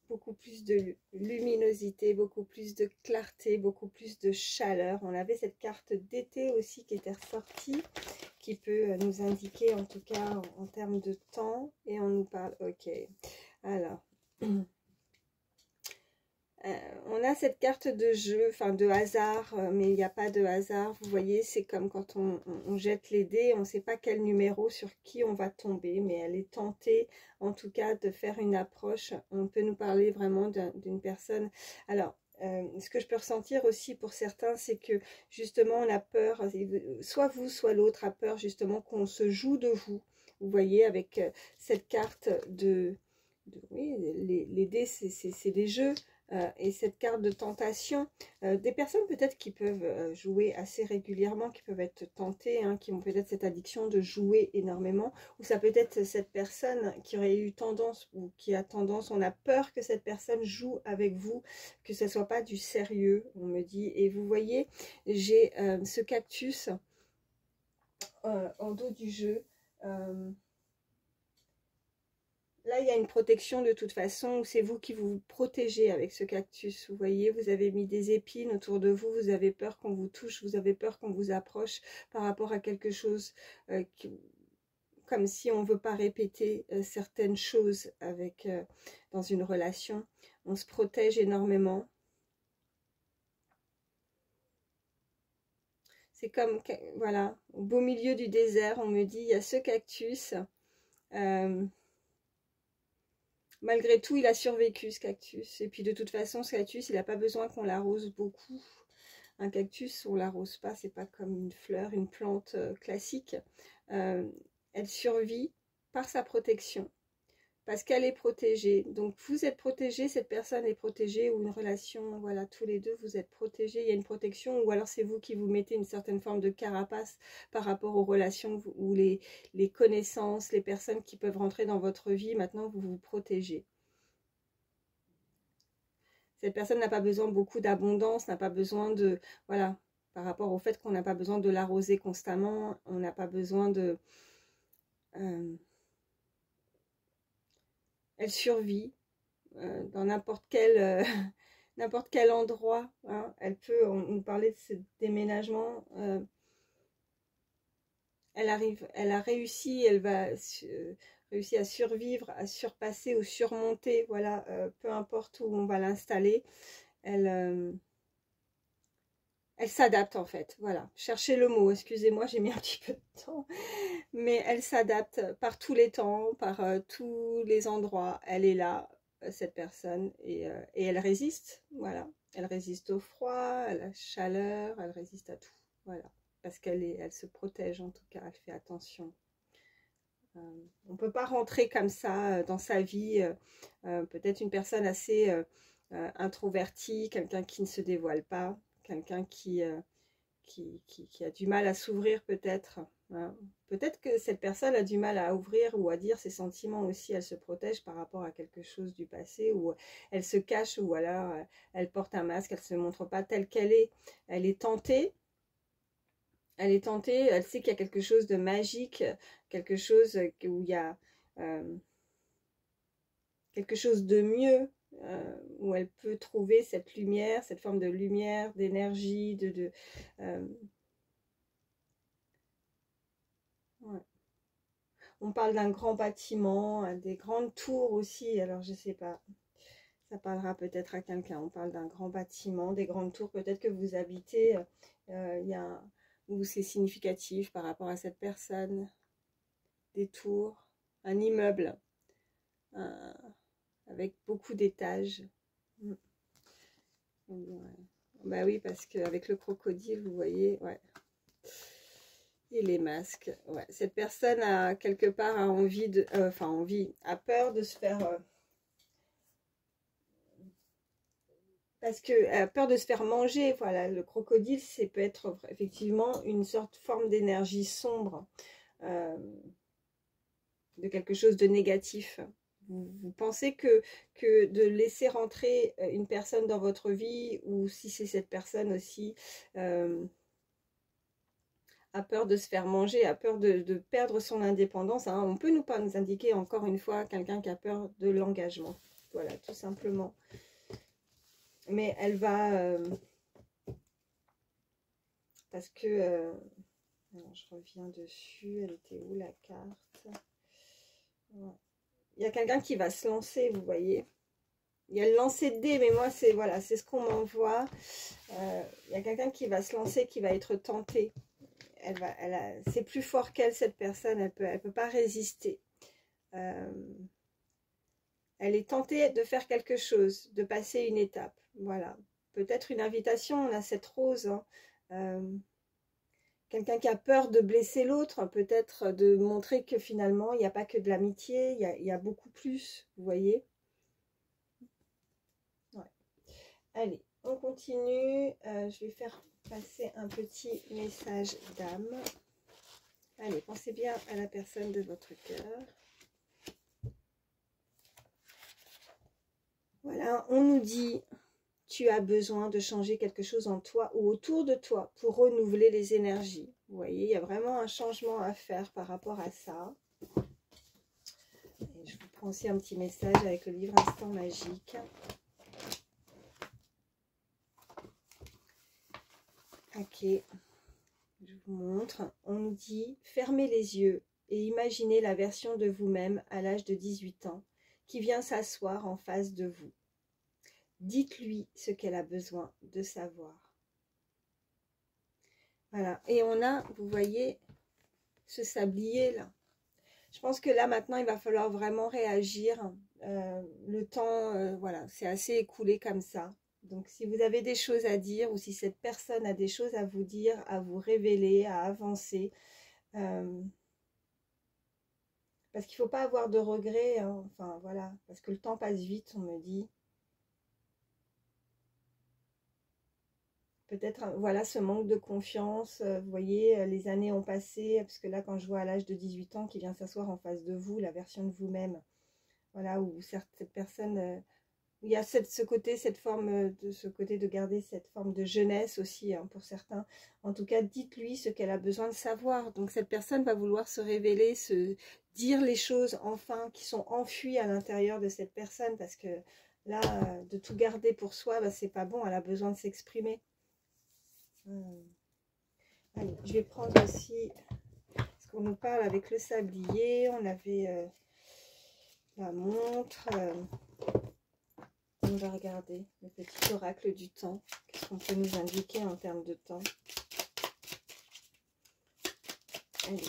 Beaucoup plus de luminosité, beaucoup plus de clarté, beaucoup plus de chaleur. On avait cette carte d'été aussi qui était ressortie, qui peut nous indiquer en tout cas en termes de temps. Et on nous parle, ok. Alors, on a cette carte de jeu, enfin de hasard, mais il n'y a pas de hasard. Vous voyez, c'est comme quand on jette les dés, on ne sait pas quel numéro sur qui on va tomber, mais elle est tentée en tout cas de faire une approche. On peut nous parler vraiment d'une personne. Alors, ce que je peux ressentir aussi pour certains, c'est que justement on a peur, soit vous, soit l'autre a peur justement qu'on se joue de vous. Vous voyez, avec cette carte oui, les dés, c'est des jeux. Et cette carte de tentation, des personnes peut-être qui peuvent jouer assez régulièrement, qui peuvent être tentées, hein, qui ont peut-être cette addiction de jouer énormément, ou ça peut être cette personne qui aurait eu tendance, ou qui a tendance, on a peur que cette personne joue avec vous, que ce ne soit pas du sérieux, on me dit. Et vous voyez, j'ai ce cactus en dos du jeu. Là, il y a une protection de toute façon, c'est vous qui vous protégez avec ce cactus. Vous voyez, vous avez mis des épines autour de vous, vous avez peur qu'on vous touche, vous avez peur qu'on vous approche par rapport à quelque chose, comme si on ne veut pas répéter certaines choses dans une relation. On se protège énormément. C'est comme, voilà, au beau milieu du désert, on me dit, il y a ce cactus. Malgré tout, il a survécu, ce cactus. Et puis, de toute façon, ce cactus, il n'a pas besoin qu'on l'arrose beaucoup. Un cactus, on ne l'arrose pas. C'est pas comme une fleur, une plante classique. Elle survit par sa protection. Parce qu'elle est protégée. Donc, vous êtes protégé, cette personne est protégée, ou une relation, voilà, tous les deux, vous êtes protégés. Il y a une protection, ou alors c'est vous qui vous mettez une certaine forme de carapace par rapport aux relations, ou les connaissances, les personnes qui peuvent rentrer dans votre vie. Maintenant, vous vous protégez. Cette personne n'a pas besoin beaucoup d'abondance, n'a pas besoin de... Voilà, par rapport au fait qu'on n'a pas besoin de l'arroser constamment, on n'a pas besoin de... elle survit dans n'importe quel endroit. Hein. Elle peut, on nous parlait de ce déménagement. Elle a réussi, elle va réussir à survivre, à surpasser ou surmonter, voilà, peu importe où on va l'installer. Elle s'adapte en fait, voilà. Cherchez le mot, excusez-moi, j'ai mis un petit peu de temps. Mais elle s'adapte par tous les temps, par tous les endroits. Elle est là, cette personne, et elle résiste, voilà. Elle résiste au froid, à la chaleur, elle résiste à tout, voilà. Parce elle se protège en tout cas, elle fait attention. On ne peut pas rentrer comme ça dans sa vie, peut-être une personne assez introvertie, quelqu'un qui ne se dévoile pas, quelqu'un qui a du mal à s'ouvrir peut-être. Hein. Peut-être que cette personne a du mal à ouvrir ou à dire ses sentiments aussi, elle se protège par rapport à quelque chose du passé, ou elle se cache, ou alors elle porte un masque, elle ne se montre pas telle qu'elle est. Elle est tentée. Elle est tentée, elle sait qu'il y a quelque chose de magique, quelque chose où il y a quelque chose de mieux, où elle peut trouver cette lumière, cette forme de lumière, d'énergie, ouais. On parle d'un grand bâtiment, des grandes tours aussi, alors je sais pas, ça parlera peut-être à quelqu'un. On parle d'un grand bâtiment, des grandes tours, peut-être que vous habitez, où c'est significatif par rapport à cette personne, des tours, un immeuble avec beaucoup d'étages. Ouais. Bah oui, parce qu'avec le crocodile, vous voyez, ouais. Et les masques, ouais. Cette personne a quelque part envie de, a peur de se faire parce qu'elle a peur de se faire manger. Voilà, le crocodile, c'est peut être effectivement une sorte forme d'énergie sombre, de quelque chose de négatif. Vous pensez que de laisser rentrer une personne dans votre vie, ou si c'est cette personne aussi a peur de se faire manger, a peur de perdre son indépendance, hein. On peut pas nous indiquer encore une fois quelqu'un qui a peur de l'engagement. Voilà, tout simplement. Mais elle va... parce que... alors, je reviens dessus. Elle était où la carte? Ouais. Il y a quelqu'un qui va se lancer, vous voyez. Il y a le lancer de dés, mais moi, c'est voilà, c'est ce qu'on m'envoie. Il y a quelqu'un qui va se lancer, qui va être tenté. C'est plus fort qu'elle, cette personne. Elle peut pas résister. Elle est tentée de faire quelque chose, de passer une étape. Voilà. Peut-être une invitation. On a cette rose. Hein. Quelqu'un qui a peur de blesser l'autre, peut-être de montrer que finalement, il n'y a pas que de l'amitié, il y a beaucoup plus, vous voyez. Ouais. Allez, on continue. Je vais faire passer un petit message d'âme. Allez, pensez bien à la personne de votre cœur. Voilà, on nous dit... Tu as besoin de changer quelque chose en toi ou autour de toi pour renouveler les énergies. Vous voyez, il y a vraiment un changement à faire par rapport à ça. Et je vous prends aussi un petit message avec le livre Instant Magique. Ok, je vous montre. On nous dit, fermez les yeux et imaginez la version de vous-même à l'âge de 18 ans qui vient s'asseoir en face de vous. Dites-lui ce qu'elle a besoin de savoir. Voilà. Et on a, vous voyez, ce sablier là. Je pense que là, maintenant, il va falloir vraiment réagir. Le temps, voilà, c'est assez écoulé comme ça. Donc, si vous avez des choses à dire ou si cette personne a des choses à vous dire, à vous révéler, à avancer, parce qu'il ne faut pas avoir de regrets. Hein. Enfin, voilà, parce que le temps passe vite, on me dit. Peut-être, voilà, ce manque de confiance, vous voyez, les années ont passé, parce que là, quand je vois à l'âge de 18 ans qui vient s'asseoir en face de vous, la version de vous-même, voilà, où cette personne, il y a ce côté, cette forme, ce côté de garder cette forme de jeunesse aussi, hein, pour certains. En tout cas, dites-lui ce qu'elle a besoin de savoir. Donc, cette personne va vouloir se révéler, se dire les choses, enfin, qui sont enfuies à l'intérieur de cette personne, parce que là, de tout garder pour soi, bah, c'est pas bon, elle a besoin de s'exprimer. Allez, je vais prendre aussi, parce qu'on nous parle avec le sablier, on avait la montre, on va regarder le petit oracle du temps, qu'est-ce qu'on peut nous indiquer en termes de temps. Allez,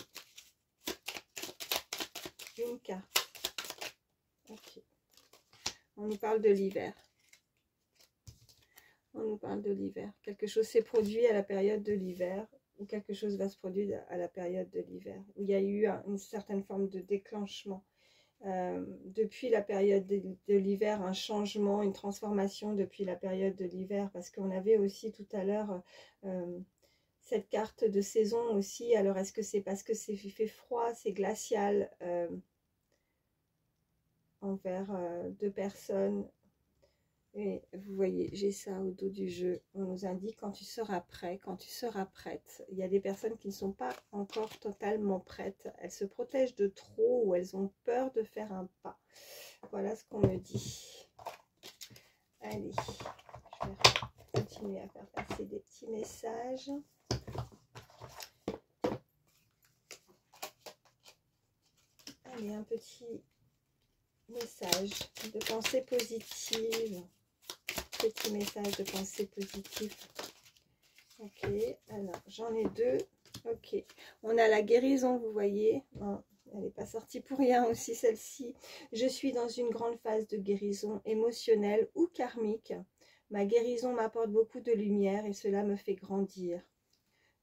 une carte, ok, on nous parle de l'hiver. On nous parle de l'hiver. Quelque chose s'est produit à la période de l'hiver, ou quelque chose va se produire à la période de l'hiver, où il y a eu une certaine forme de déclenchement. Depuis la période de l'hiver, un changement, une transformation depuis la période de l'hiver, parce qu'on avait aussi tout à l'heure cette carte de saison aussi. Alors, est-ce que c'est parce que c'est fait froid, c'est glacial envers deux personnes? Et vous voyez, j'ai ça au dos du jeu. On nous indique quand tu seras prêt, quand tu seras prête. Il y a des personnes qui ne sont pas encore totalement prêtes. Elles se protègent de trop ou elles ont peur de faire un pas. Voilà ce qu'on me dit. Allez, je vais continuer à faire passer des petits messages. Allez, un petit message de pensée positive. Petit message de pensée positive. Ok, alors j'en ai deux. Ok, on a la guérison, vous voyez. Oh, elle n'est pas sortie pour rien aussi, celle-ci. Je suis dans une grande phase de guérison émotionnelle ou karmique. Ma guérison m'apporte beaucoup de lumière et cela me fait grandir.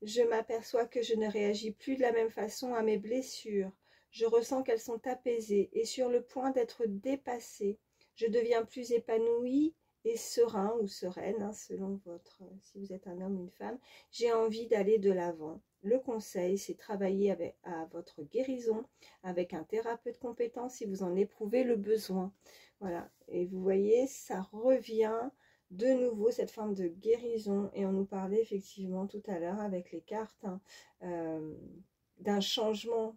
Je m'aperçois que je ne réagis plus de la même façon à mes blessures. Je ressens qu'elles sont apaisées et sur le point d'être dépassées. Je deviens plus épanouie et serein ou sereine, hein, selon votre, si vous êtes un homme ou une femme. J'ai envie d'aller de l'avant. Le conseil, c'est travailler à votre guérison avec un thérapeute compétent si vous en éprouvez le besoin. Voilà, et vous voyez, ça revient de nouveau, cette forme de guérison, et on nous parlait effectivement tout à l'heure avec les cartes, hein, d'un changement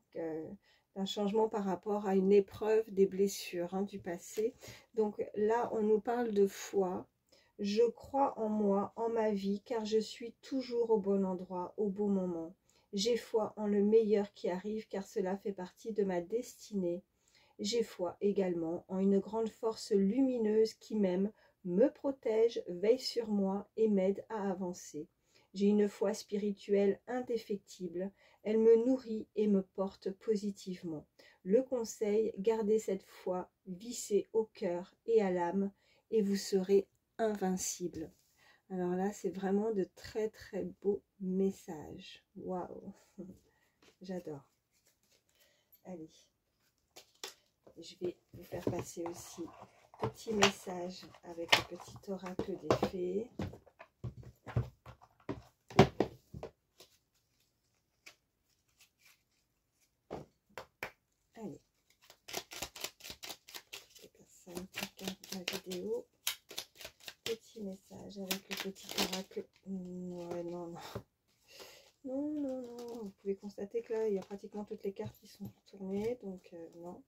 par rapport à une épreuve, des blessures, hein, du passé. Donc là, on nous parle de foi. Je crois en moi, en ma vie, car je suis toujours au bon endroit, au bon moment. J'ai foi en le meilleur qui arrive, car cela fait partie de ma destinée. J'ai foi également en une grande force lumineuse qui m'aime, me protège, veille sur moi et m'aide à avancer. J'ai une foi spirituelle indéfectible. Elle me nourrit et me porte positivement. Le conseil, gardez cette foi vissée au cœur et à l'âme et vous serez invincible. Alors là, c'est vraiment de très très beaux messages. Waouh, j'adore. Allez, je vais vous faire passer aussi petit message avec le petit oracle des fées. Allez, je passe ça un peu de la vidéo. Petit message avec le petit oracle. Ouais, non, non. Non, non, non. Vous pouvez constater que là, il y a pratiquement toutes les cartes qui sont tournées. Donc, non,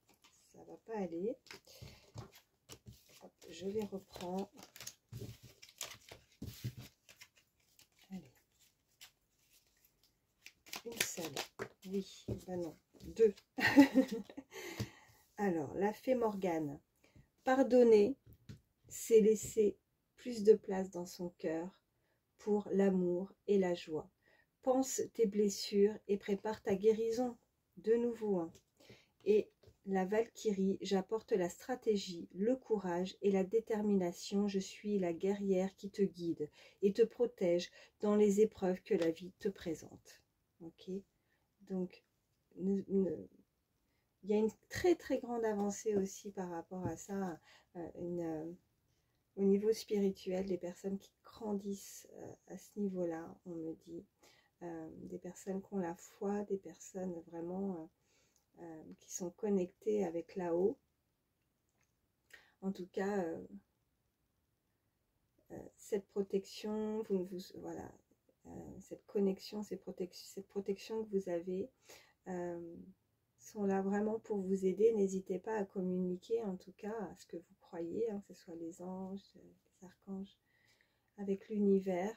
ça ne va pas aller. Hop, je les reprends. Allez. Une seule. Oui, ben non. Deux. Alors, la fée Morgane. Pardonner, c'est laisser plus de place dans son cœur pour l'amour et la joie. Pense tes blessures et prépare ta guérison. De nouveau, hein. Et la Valkyrie, j'apporte la stratégie, le courage et la détermination. Je suis la guerrière qui te guide et te protège dans les épreuves que la vie te présente. Ok, donc il y a une très très grande avancée aussi par rapport à ça, au niveau spirituel, des personnes qui grandissent à ce niveau-là, on me dit, des personnes qui ont la foi, des personnes vraiment qui sont connectées avec là-haut. En tout cas, cette protection, voilà, cette connexion, cette protection que vous avez sont là vraiment pour vous aider. N'hésitez pas à communiquer, en tout cas, à ce que vous croyez, hein, que ce soit les anges, les archanges, avec l'univers,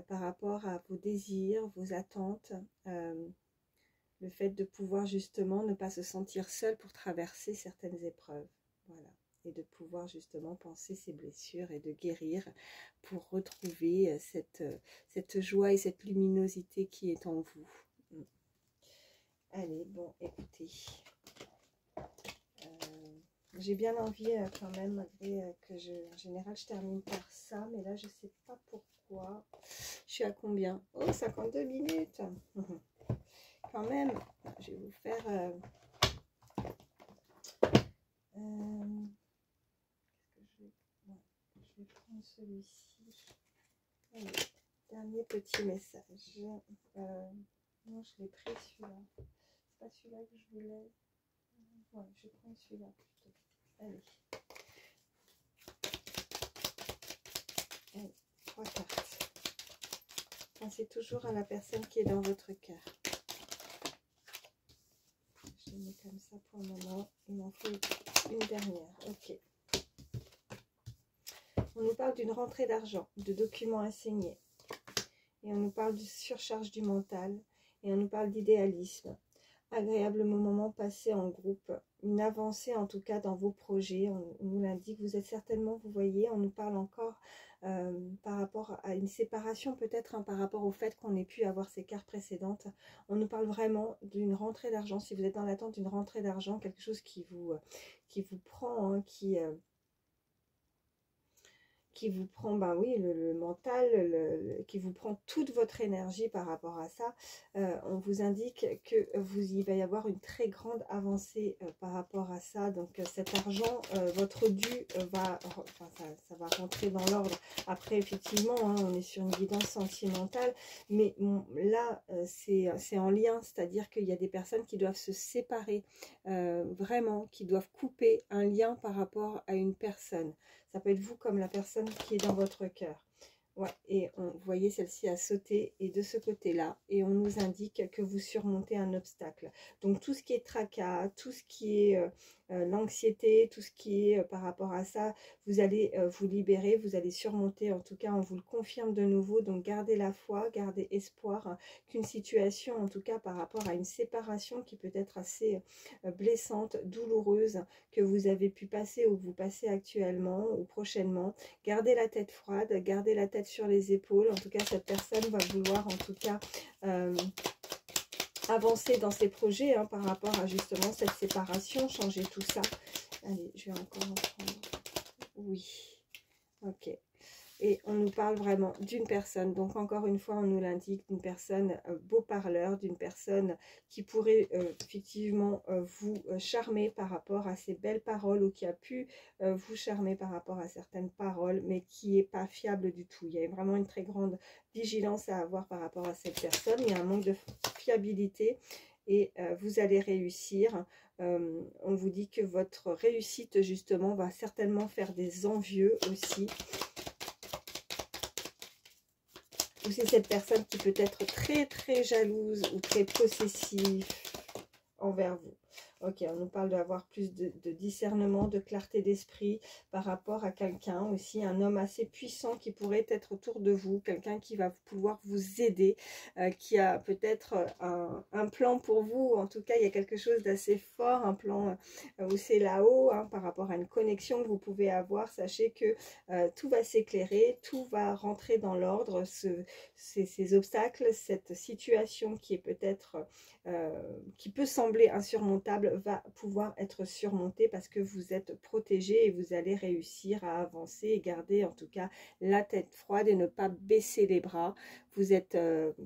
par rapport à vos désirs, vos attentes, le fait de pouvoir justement ne pas se sentir seul pour traverser certaines épreuves. Voilà. Et de pouvoir justement penser ces blessures et de guérir pour retrouver cette joie et cette luminosité qui est en vous. Allez, bon, écoutez, j'ai bien envie quand même, malgré que en général je termine par ça, mais là je sais pas pourquoi. Je suis à combien? Oh, 52 minutes. Quand même, je vais vous faire je vais prendre celui-ci. Allez, dernier petit message. Non, je l'ai pris celui-là. C'est pas celui-là que je voulais. Ouais, je vais prendre celui-là plutôt. Allez. Allez, 3 cartes. Pensez toujours à la personne qui est dans votre cœur. Je les mets comme ça pour le moment. Il m'en faut une dernière. Ok. On nous parle d'une rentrée d'argent, de documents à signer. Et on nous parle de surcharge du mental. Et on nous parle d'idéalisme. Agréable moment passé en groupe. Une avancée en tout cas dans vos projets. On nous l'indique. Vous êtes certainement, vous voyez, on nous parle encore par rapport à une séparation peut-être, hein, par rapport au fait qu'on ait pu avoir ces cartes précédentes. On nous parle vraiment d'une rentrée d'argent. Si vous êtes dans l'attente d'une rentrée d'argent, quelque chose qui vous prend, hein, qui qui vous prend, ben oui, le mental, qui vous prend toute votre énergie par rapport à ça. On vous indique que il va y avoir une très grande avancée par rapport à ça. Donc cet argent, votre dû ça va rentrer dans l'ordre. Après, effectivement, hein, on est sur une guidance sentimentale, mais là, c'est en lien, c'est-à-dire qu'il y a des personnes qui doivent se séparer, vraiment, qui doivent couper un lien par rapport à une personne. Ça peut être vous comme la personne qui est dans votre cœur. Ouais, et vous voyez, celle-ci a sauté, et de ce côté-là, et on nous indique que vous surmontez un obstacle. Donc tout ce qui est tracas, tout ce qui est l'anxiété, tout ce qui est par rapport à ça, vous allez vous libérer, vous allez surmonter, en tout cas on vous le confirme de nouveau. Donc gardez la foi, gardez espoir, hein, qu'une situation, en tout cas par rapport à une séparation qui peut être assez blessante, douloureuse, que vous avez pu passer ou que vous passez actuellement ou prochainement, gardez la tête froide, gardez la tête sur les épaules. En tout cas, cette personne va vouloir en tout cas avancer dans ses projets, hein, par rapport à justement cette séparation, changer tout ça. Allez, je vais encore en prendre. Oui, ok. Et on nous parle vraiment d'une personne, donc encore une fois on nous l'indique, d'une personne beau parleur, d'une personne qui pourrait effectivement vous charmer par rapport à ces belles paroles, ou qui a pu vous charmer par rapport à certaines paroles, mais qui n'est pas fiable du tout. Il y a vraiment une très grande vigilance à avoir par rapport à cette personne. Il y a un manque de fiabilité, et vous allez réussir. On vous dit que votre réussite justement va certainement faire des envieux aussi. Ou c'est cette personne qui peut être très très jalouse ou très possessive envers vous. Ok, on nous parle d'avoir plus de discernement, de clarté d'esprit par rapport à quelqu'un aussi, un homme assez puissant qui pourrait être autour de vous, quelqu'un qui va pouvoir vous aider, qui a peut-être un plan pour vous. En tout cas, il y a quelque chose d'assez fort, un plan où c'est là-haut, hein, par rapport à une connexion que vous pouvez avoir. Sachez que tout va s'éclairer, tout va rentrer dans l'ordre, ces obstacles, cette situation qui est peut-être, qui peut sembler insurmontable, va pouvoir être surmontée parce que vous êtes protégé, et vous allez réussir à avancer et garder en tout cas la tête froide et ne pas baisser les bras. Vous êtes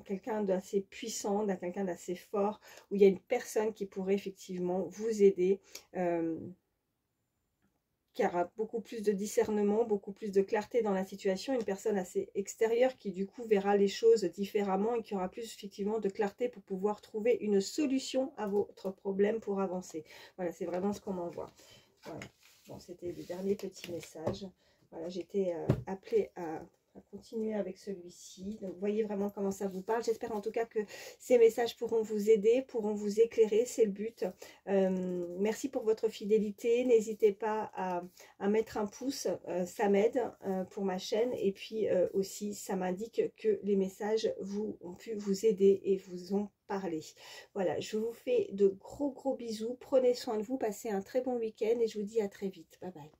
quelqu'un d'assez puissant, quelqu'un d'assez fort, où il y a une personne qui pourrait effectivement vous aider, qui aura beaucoup plus de discernement, beaucoup plus de clarté dans la situation, une personne assez extérieure qui du coup verra les choses différemment et qui aura plus effectivement de clarté pour pouvoir trouver une solution à votre problème pour avancer. Voilà, c'est vraiment ce qu'on m'envoie. Voilà. Bon, c'était le dernier petit message. Voilà, j'étais appelée à continuer avec celui-ci. Donc, voyez vraiment comment ça vous parle. J'espère en tout cas que ces messages pourront vous aider, pourront vous éclairer. C'est le but. Merci pour votre fidélité. N'hésitez pas à mettre un pouce. Ça m'aide pour ma chaîne. Et puis aussi, ça m'indique que les messages ont pu vous aider et vous ont parlé. Voilà, je vous fais de gros bisous. Prenez soin de vous. Passez un très bon week-end et je vous dis à très vite. Bye bye.